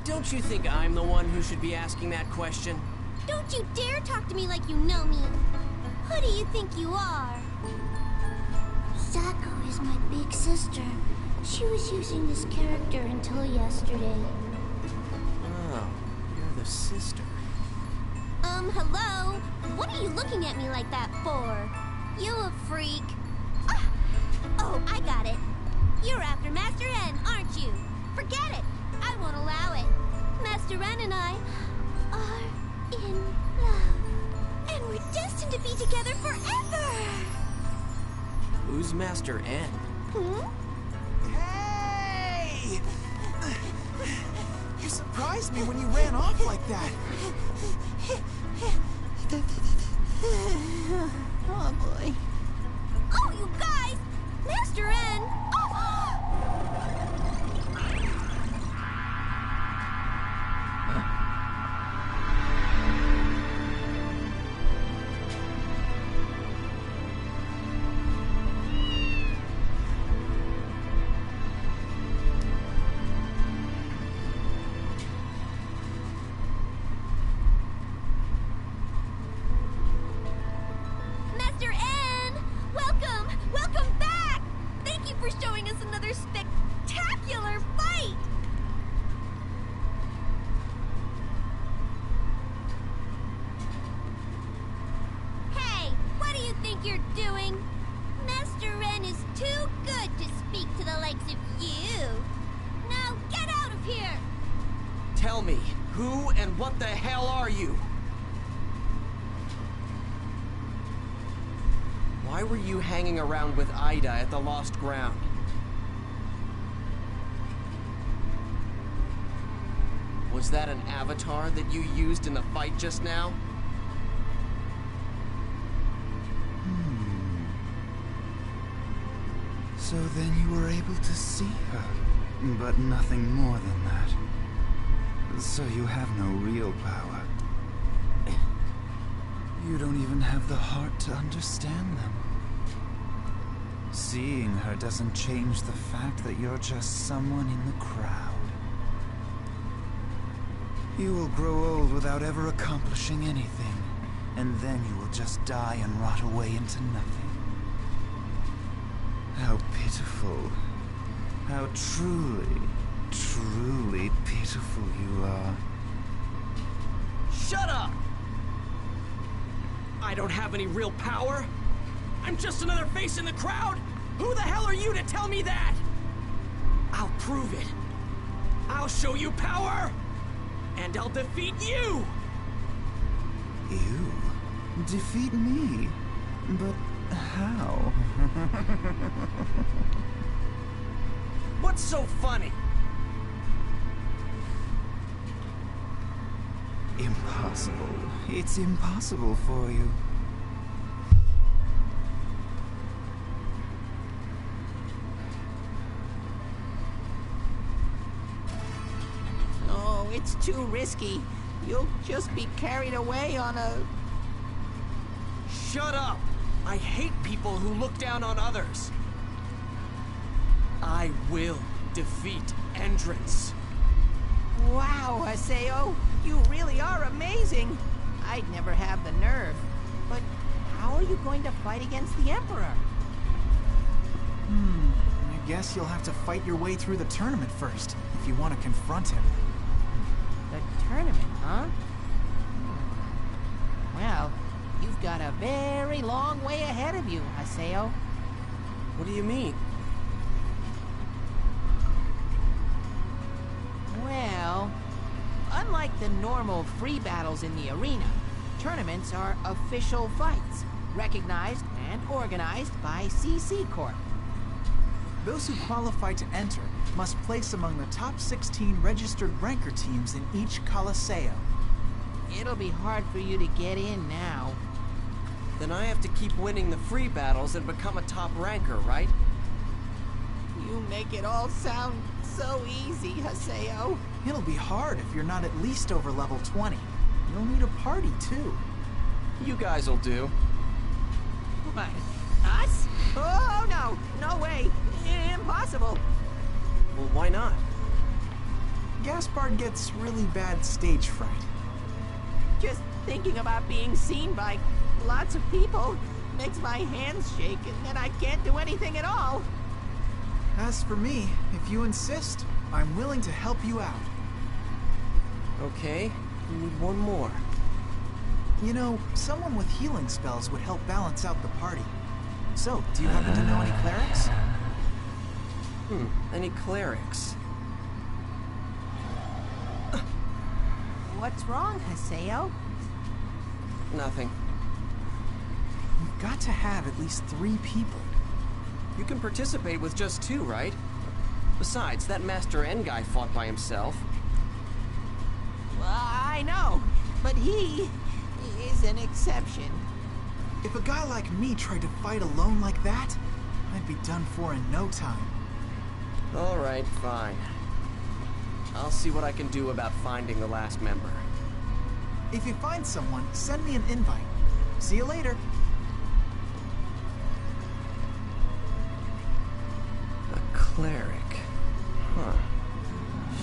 Speaker 2: Don't you think I'm the one who should be asking that question?
Speaker 9: Don't you dare talk to me like you know me. Who do you think you are? Sako is my big sister. She was using this character until yesterday.
Speaker 2: Oh, you're the sister.
Speaker 9: Hello? What are you looking at me like that for? You a freak. Ah! Oh, I got it. You're after Master N, aren't you? Forget it. I won't allow it. Master N and I are in love. And we're destined to be together forever.
Speaker 2: Who's Master N?
Speaker 5: Hey! You surprised me when you ran off like that.
Speaker 6: Oh boy.
Speaker 9: Oh, you guys! Master N!
Speaker 2: Tell me, who and what the hell are you? Why were you hanging around with Ida at the Lost Ground? Was that an avatar that you used in the fight just now?
Speaker 10: So then you were able to see her, but nothing more than that. So you have no real power. You don't even have the heart to understand them. Seeing her doesn't change the fact that you're just someone in the crowd. You will grow old without ever accomplishing anything, and then you will just die and rot away into nothing. How pitiful. How truly, truly pitiful you are.
Speaker 2: Shut up! I don't have any real power. I'm just another face in the crowd. Who the hell are you to tell me that? I'll prove it. I'll show you power, and I'll defeat you!
Speaker 10: You? Defeat me? But how?
Speaker 2: What's so funny?
Speaker 10: Impossible. It's impossible for you.
Speaker 6: Oh, it's too risky. You'll just be carried away on a...
Speaker 2: Shut up! I hate people who look down on others. I will defeat Entrance.
Speaker 6: Wow, Haseo, you really are amazing. I'd never have the nerve. But how are you going to fight against the Emperor?
Speaker 5: I guess you'll have to fight your way through the tournament first, if you want to confront him.
Speaker 6: The tournament, huh? Well, you've got a very long way ahead of you, Haseo.
Speaker 2: What do you mean?
Speaker 6: Well, unlike the normal free battles in the arena, tournaments are official fights, recognized and organized by CC Corp.
Speaker 5: Those who qualify to enter must place among the top 16 registered ranker teams in each Coliseum.
Speaker 6: It'll be hard for you to get in now.
Speaker 2: Then I have to keep winning the free battles and become a top ranker, right?
Speaker 6: You make it all sound so easy, Haseo.
Speaker 5: It'll be hard if you're not at least over level 20. You'll need a party, too.
Speaker 2: You guys'll do.
Speaker 6: What? Us? Oh, no. No way. Impossible.
Speaker 2: Well, why not?
Speaker 5: Gaspard gets really bad stage fright.
Speaker 6: Just thinking about being seen by lots of people makes my hands shake, and then I can't do anything at all.
Speaker 5: As for me, if you insist, I'm willing to help you out.
Speaker 2: Okay, you need one more.
Speaker 5: You know, someone with healing spells would help balance out the party. So, do you happen to know any clerics?
Speaker 2: Any clerics?
Speaker 6: What's wrong, Haseo?
Speaker 2: Nothing.
Speaker 5: You've got to have at least 3 people.
Speaker 2: You can participate with just 2, right? Besides, that Master N guy fought by himself.
Speaker 6: Well, I know, but he is an exception.
Speaker 5: If a guy like me tried to fight alone like that, I'd be done for in no time.
Speaker 2: Alright, fine. I'll see what I can do about finding the last member.
Speaker 5: If you find someone, send me an invite. See you later.
Speaker 2: A cleric. Huh.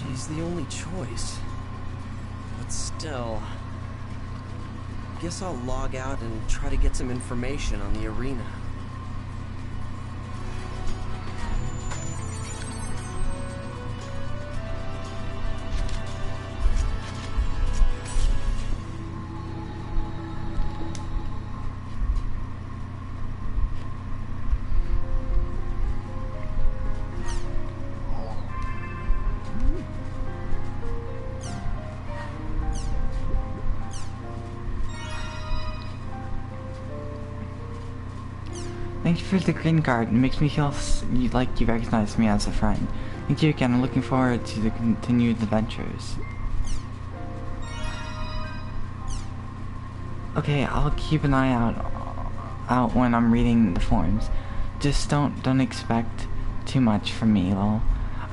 Speaker 2: She's the only choice. But still... guess I'll log out and try to get some information on the arena.
Speaker 1: Thank you for the green card. It makes me feel like you recognize me as a friend. Thank you again. I'm looking forward to the continued adventures. Okay, I'll keep an eye out when I'm reading the forums. Just don't expect too much from me, lol.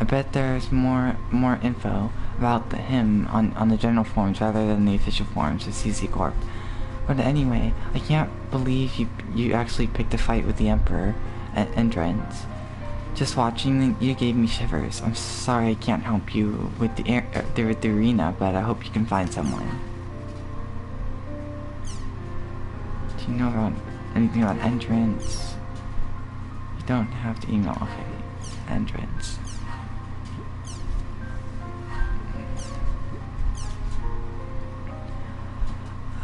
Speaker 1: I bet there's more info about him on the general forums rather than the official forums of CC Corp. But anyway, I can't believe you actually picked a fight with the Emperor at Entrance. Just watching you gave me shivers. I'm sorry I can't help you with the arena, but I hope you can find someone. Do you know about anything about Entrance? You don't have to email. Okay, Entrance.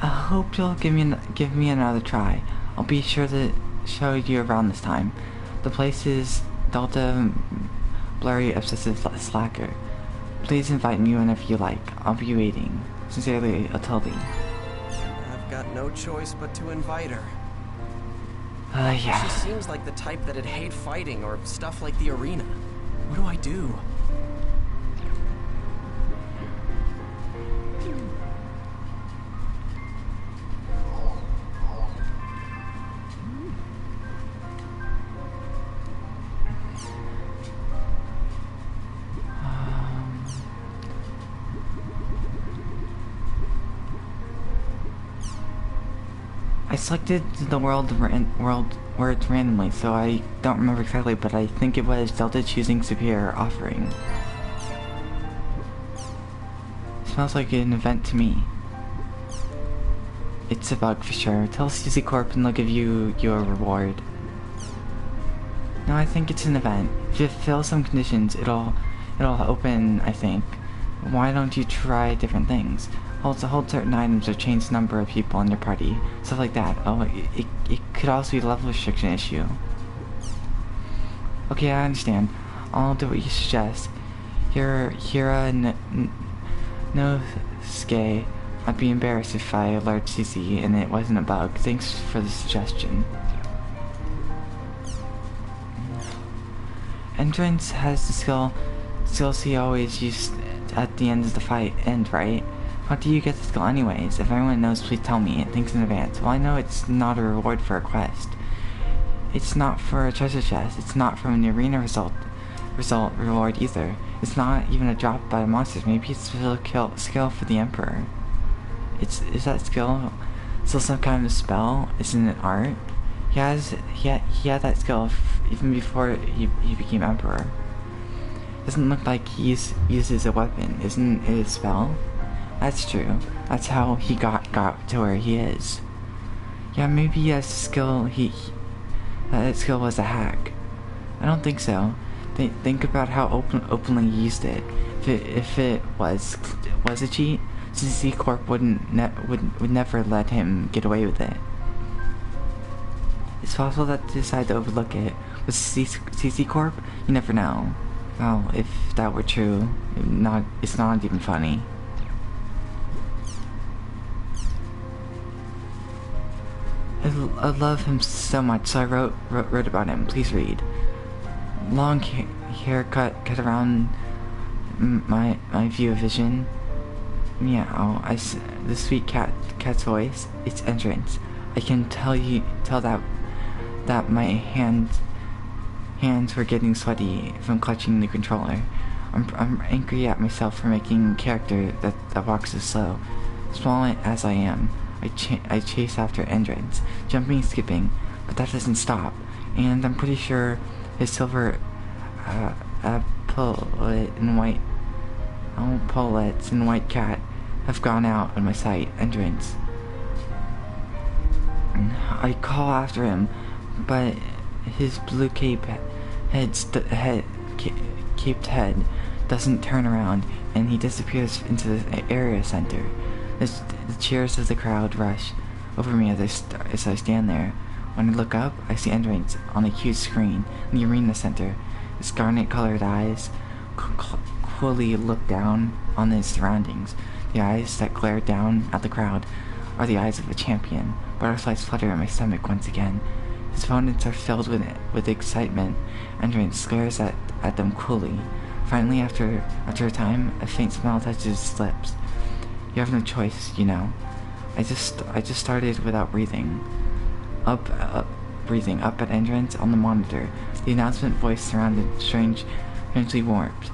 Speaker 1: I hope you'll give me another try. I'll be sure to show you around this time. The place is Delta Blurry Obsessive Slacker. Please invite me whenever you like. I'll be waiting. Sincerely, Atilde.
Speaker 2: I've got no choice but to invite her.
Speaker 1: Yeah.
Speaker 2: She seems like the type that'd hate fighting or stuff like the arena. What do I do?
Speaker 1: I selected the words randomly, so I don't remember exactly, but I think it was Delta choosing superior offering. Smells like an event to me. It's a bug for sure. Tell CC Corp and they'll give you your reward. No, I think it's an event. If you fulfill some conditions, it'll open, I think. Why don't you try different things? Hold certain items or change the number of people in your party. Stuff like that. Oh, it could also be a level restriction issue. Okay, I understand. I'll do what you suggest. Hira no Ske. I'd be embarrassed if I alert CC and it wasn't a bug. Thanks for the suggestion. Entrance has the skills he always used at the end of the fight, right? How do you get the skill anyways? If anyone knows, please tell me. Thanks in advance. Well, I know it's not a reward for a quest. It's not for a treasure chest. It's not from an arena result reward either. It's not even a drop by the monsters. Maybe it's a skill for the Emperor. Is that skill still some kind of spell? Isn't it art? He had that skill even before he became Emperor. Doesn't look like he uses a weapon. Isn't it a spell? That's true. That's how he got to where he is. Yeah, maybe he has a skill. That skill was a hack. I don't think so. Think about how openly he used it. If it was a cheat, CC Corp would never let him get away with it. It's possible that they decided to overlook it. With CC Corp, you never know. Well, if that were true, it's not even funny. I love him so much, so I wrote about him. Please read. Long haircut cut around my view of vision. Meow. The sweet cat's voice. Its entrance. I can tell that my hands were getting sweaty from clutching the controller. I'm angry at myself for making a character that walks so slow. Small as I am, I chase after entrance, jumping, skipping, but that doesn't stop. And I'm pretty sure his silver epaulets and white cat have gone out of my sight. Entrance. I call after him, but his blue caped head doesn't turn around, and he disappears into the area center. The cheers of the crowd rush over me as I stand there. When I look up, I see Entrance on a huge screen in the arena center. His garnet-colored eyes coolly look down on his surroundings. The eyes that glare down at the crowd are the eyes of a champion. Butterflies flutter in my stomach once again. Its opponents are filled with excitement. Entrance glares at them coolly. Finally, after a time, a faint smile touches his lips. You have no choice, you know. I just started without breathing. Breathing up at entrance on the monitor. The announcement voice sounded strangely warped,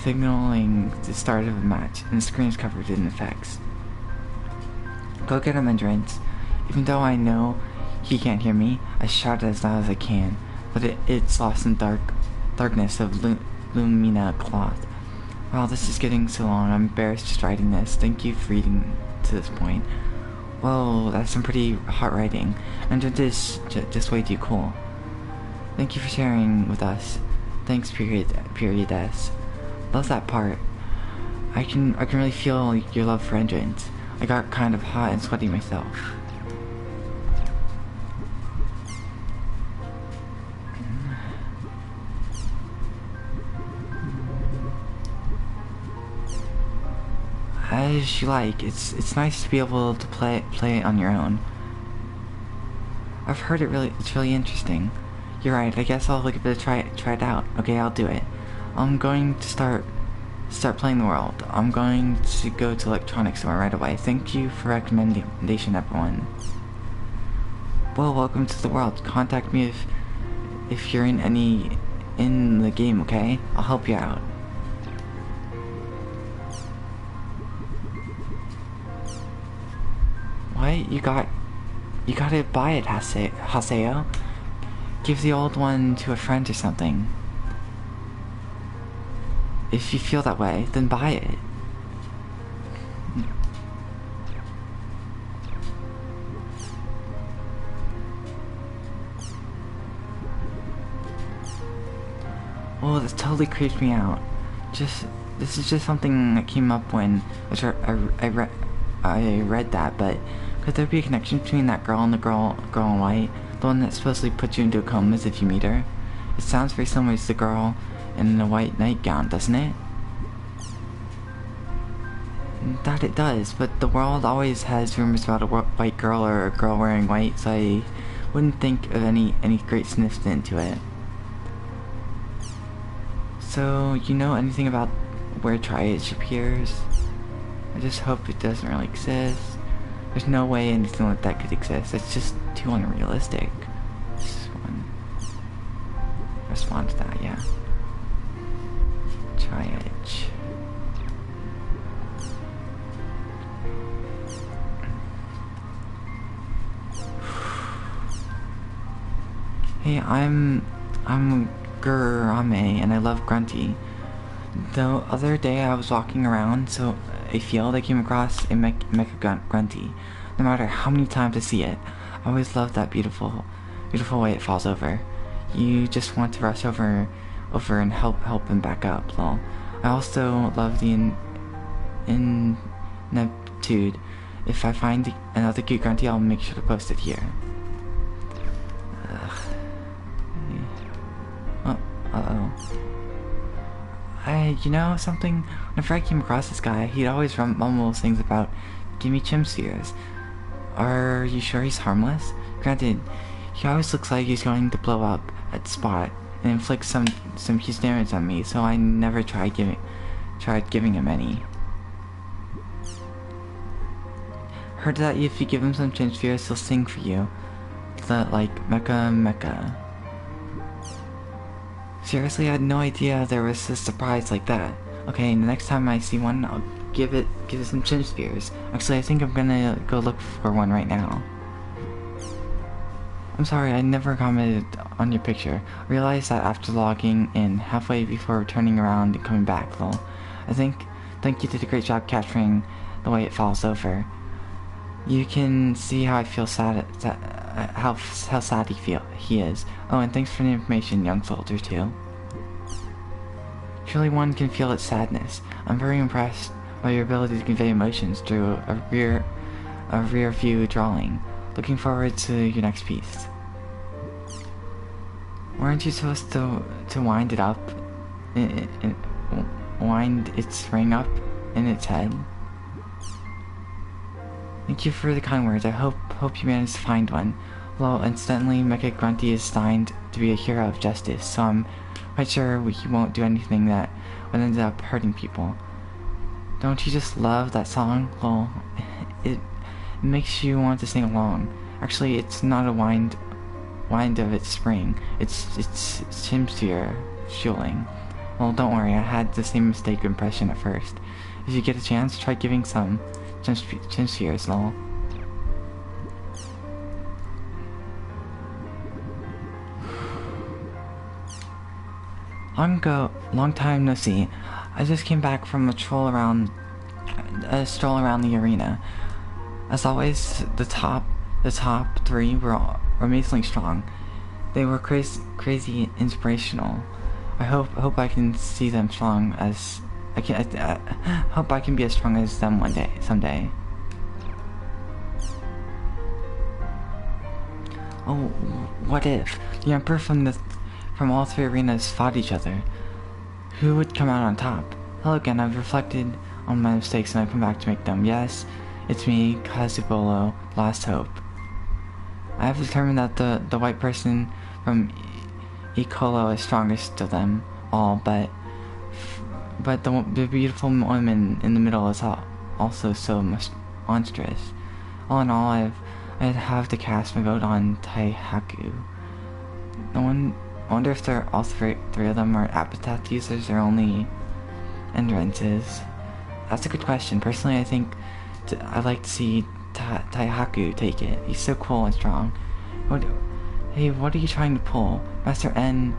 Speaker 1: signaling the start of a match, and the screen is covered in effects. Go get him, entrance. Even though I know he can't hear me, I shout as loud as I can, but it's lost in darkness of Lumina cloth. Wow, this is getting so long. I'm embarrassed just writing this. Thank you for reading to this point. Whoa, that's some pretty hot writing. And this just way too cool. Thank you for sharing with us. Thanks, period S. Love that part. I can really feel your love for entrance. I got kind of hot and sweaty myself. As you like. It's nice to be able to play it on your own. I've heard it's really interesting. You're right. I guess I'll give it a try it out. Okay, I'll do it. I'm going to start playing the world. I'm going to go to electronics store right away. Thank you for recommendation, everyone. Well, welcome to the world. Contact me if you're in the game. Okay, I'll help you out. What? You gotta buy it, Haseo. Give the old one to a friend or something. If you feel that way, then buy it. Oh, this totally creeps me out. This is just something that came up when I read that, but could there be a connection between that girl and the girl in white? The one that supposedly puts you into a coma if you meet her? It sounds very similar to the girl in the white nightgown, doesn't it? That it does, but the world always has rumors about a white girl or a girl wearing white, so I wouldn't think of any great significance to it. So, you know anything about where Triage appears? I just hope it doesn't really exist. There's no way anything like that could exist. It's just too unrealistic. This one. Respond to that, yeah. Triage. Hey, I'm Gurame, and I love Grunty. The other day I was walking around a field, I came across a Mecha Grunty. No matter how many times I see it, I always love that beautiful way it falls over. You just want to rush over and help him back up, lol. I also love the ineptitude. If I find another cute Grunty, I'll make sure to post it here. You know something? Whenever I came across this guy, he'd always mumble things about, "Give me chim spheres." Are you sure he's harmless? Granted, he always looks like he's going to blow up at the spot and inflict some huge damage on me, so I never tried giving him any. Heard that if you give him some chim spheres, he'll sing for you. Like Mecha. Seriously, I had no idea there was a surprise like that. Okay, the next time I see one, I'll give it some chim spheres. Actually, I think I'm gonna go look for one right now. I'm sorry, I never commented on your picture. I realized that after logging in halfway before turning around and coming back, lol. Think you did a great job capturing the way it falls over. You can see how I feel how sad he is. Oh, and thanks for the information, young soldier, too. Surely one can feel its sadness. I'm very impressed by your ability to convey emotions through a rear view drawing. Looking forward to your next piece. Weren't you supposed to wind it up? Wind its ring up in its head? Thank you for the kind words. I hope you managed to find one. Well, incidentally, Mecha Grunty is signed to be a hero of justice, so I'm quite sure he won't do anything that would end up hurting people. Don't you just love that song? Well, it makes you want to sing along. Actually, it's not a wind of its spring. It's Chimsteer fueling. Well, don't worry, I had the same mistake impression at first. If you get a chance, try giving some Chimsteers, lol. Long time no see. I just came back from a stroll around the arena. As always, the top 3 were amazingly strong. They were crazy inspirational. I hope I can see them strong as hope I can be as strong as them someday. Oh, what if the Emperor from all 3 arenas fought each other? Who would come out on top? Hello again, I've reflected on my mistakes and I've come back to make them. Yes, it's me, Kazubolo, Last Hope. I have determined that the white person from Ikolo is strongest of them all, but the beautiful woman in the middle is also so monstrous. All in all, I'd have to cast my vote on Taihaku. I wonder if all three of them are epitaph users or only entrances. That's a good question. Personally, I think I'd like to see Taihaku take it. He's so cool and strong. Hey, what are you trying to pull? Master N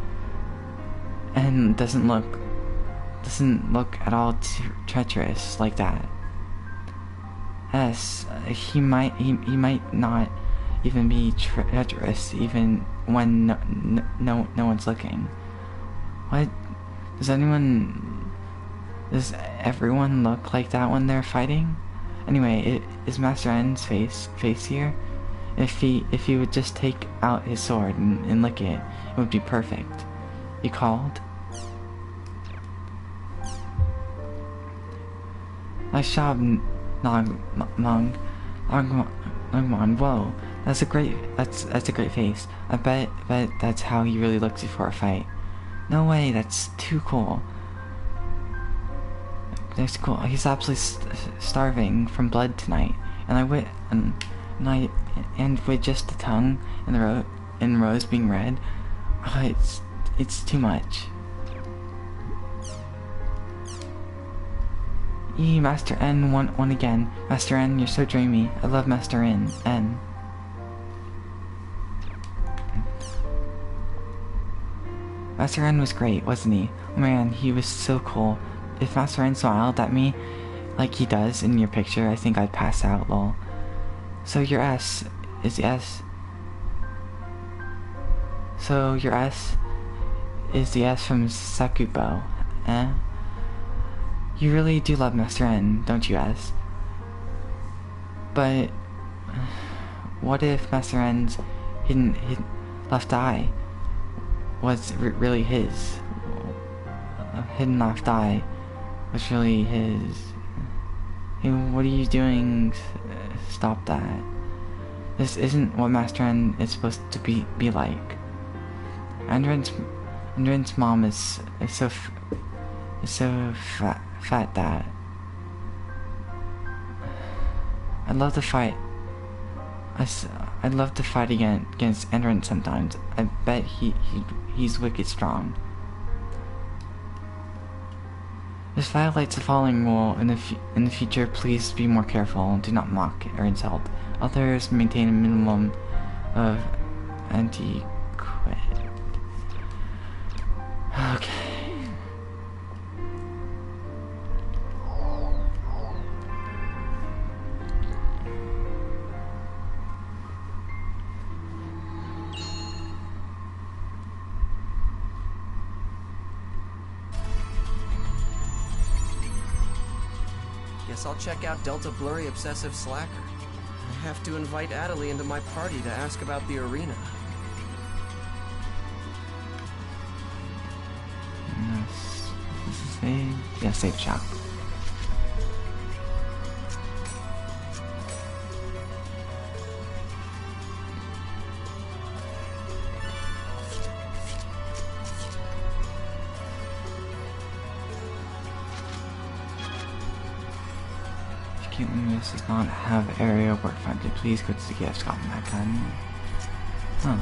Speaker 1: doesn't look at all treacherous like that. S, he might not even be treacherous even when no one's looking. What? Does everyone look like that when they're fighting? Anyway, is Master N's face here? If he would just take out his sword and lick it, it would be perfect. You called? Nice job, Nagmon. Whoa, that's a great face. I bet that's how he really looks before a fight. No way, that's too cool. That's cool. He's absolutely starving from blood tonight, and with just the tongue and rose being red, it's too much. Master N won again. Master N, you're so dreamy. I love Master N. Master N was great, wasn't he? Oh man, he was so cool. If Master N smiled at me like he does in your picture, I think I'd pass out, lol. So your S is the S. So your S is the S from Sakubo, eh? You really do love Master N, don't you, S? But what if Master N's hidden left eye was really his? A hidden left eye was really his. Hey, what are you doing? Stop that. This isn't what Master N is supposed to be like. Andren's mom is so fat that I'd love to fight. I'd love to fight against Andren sometimes. I bet he's wicked strong. This violates the following rule in the future. Please be more careful and do not mock or insult others. Maintain a minimum of etiquette. Okay.
Speaker 2: Guess I'll check out Delta Blurry Obsessive Slacker. I have to invite Adelie into my party to ask about the arena.
Speaker 1: Save shop. Cute Linguist does not have area work funded. Please go to the gift shop, Academy. Huh.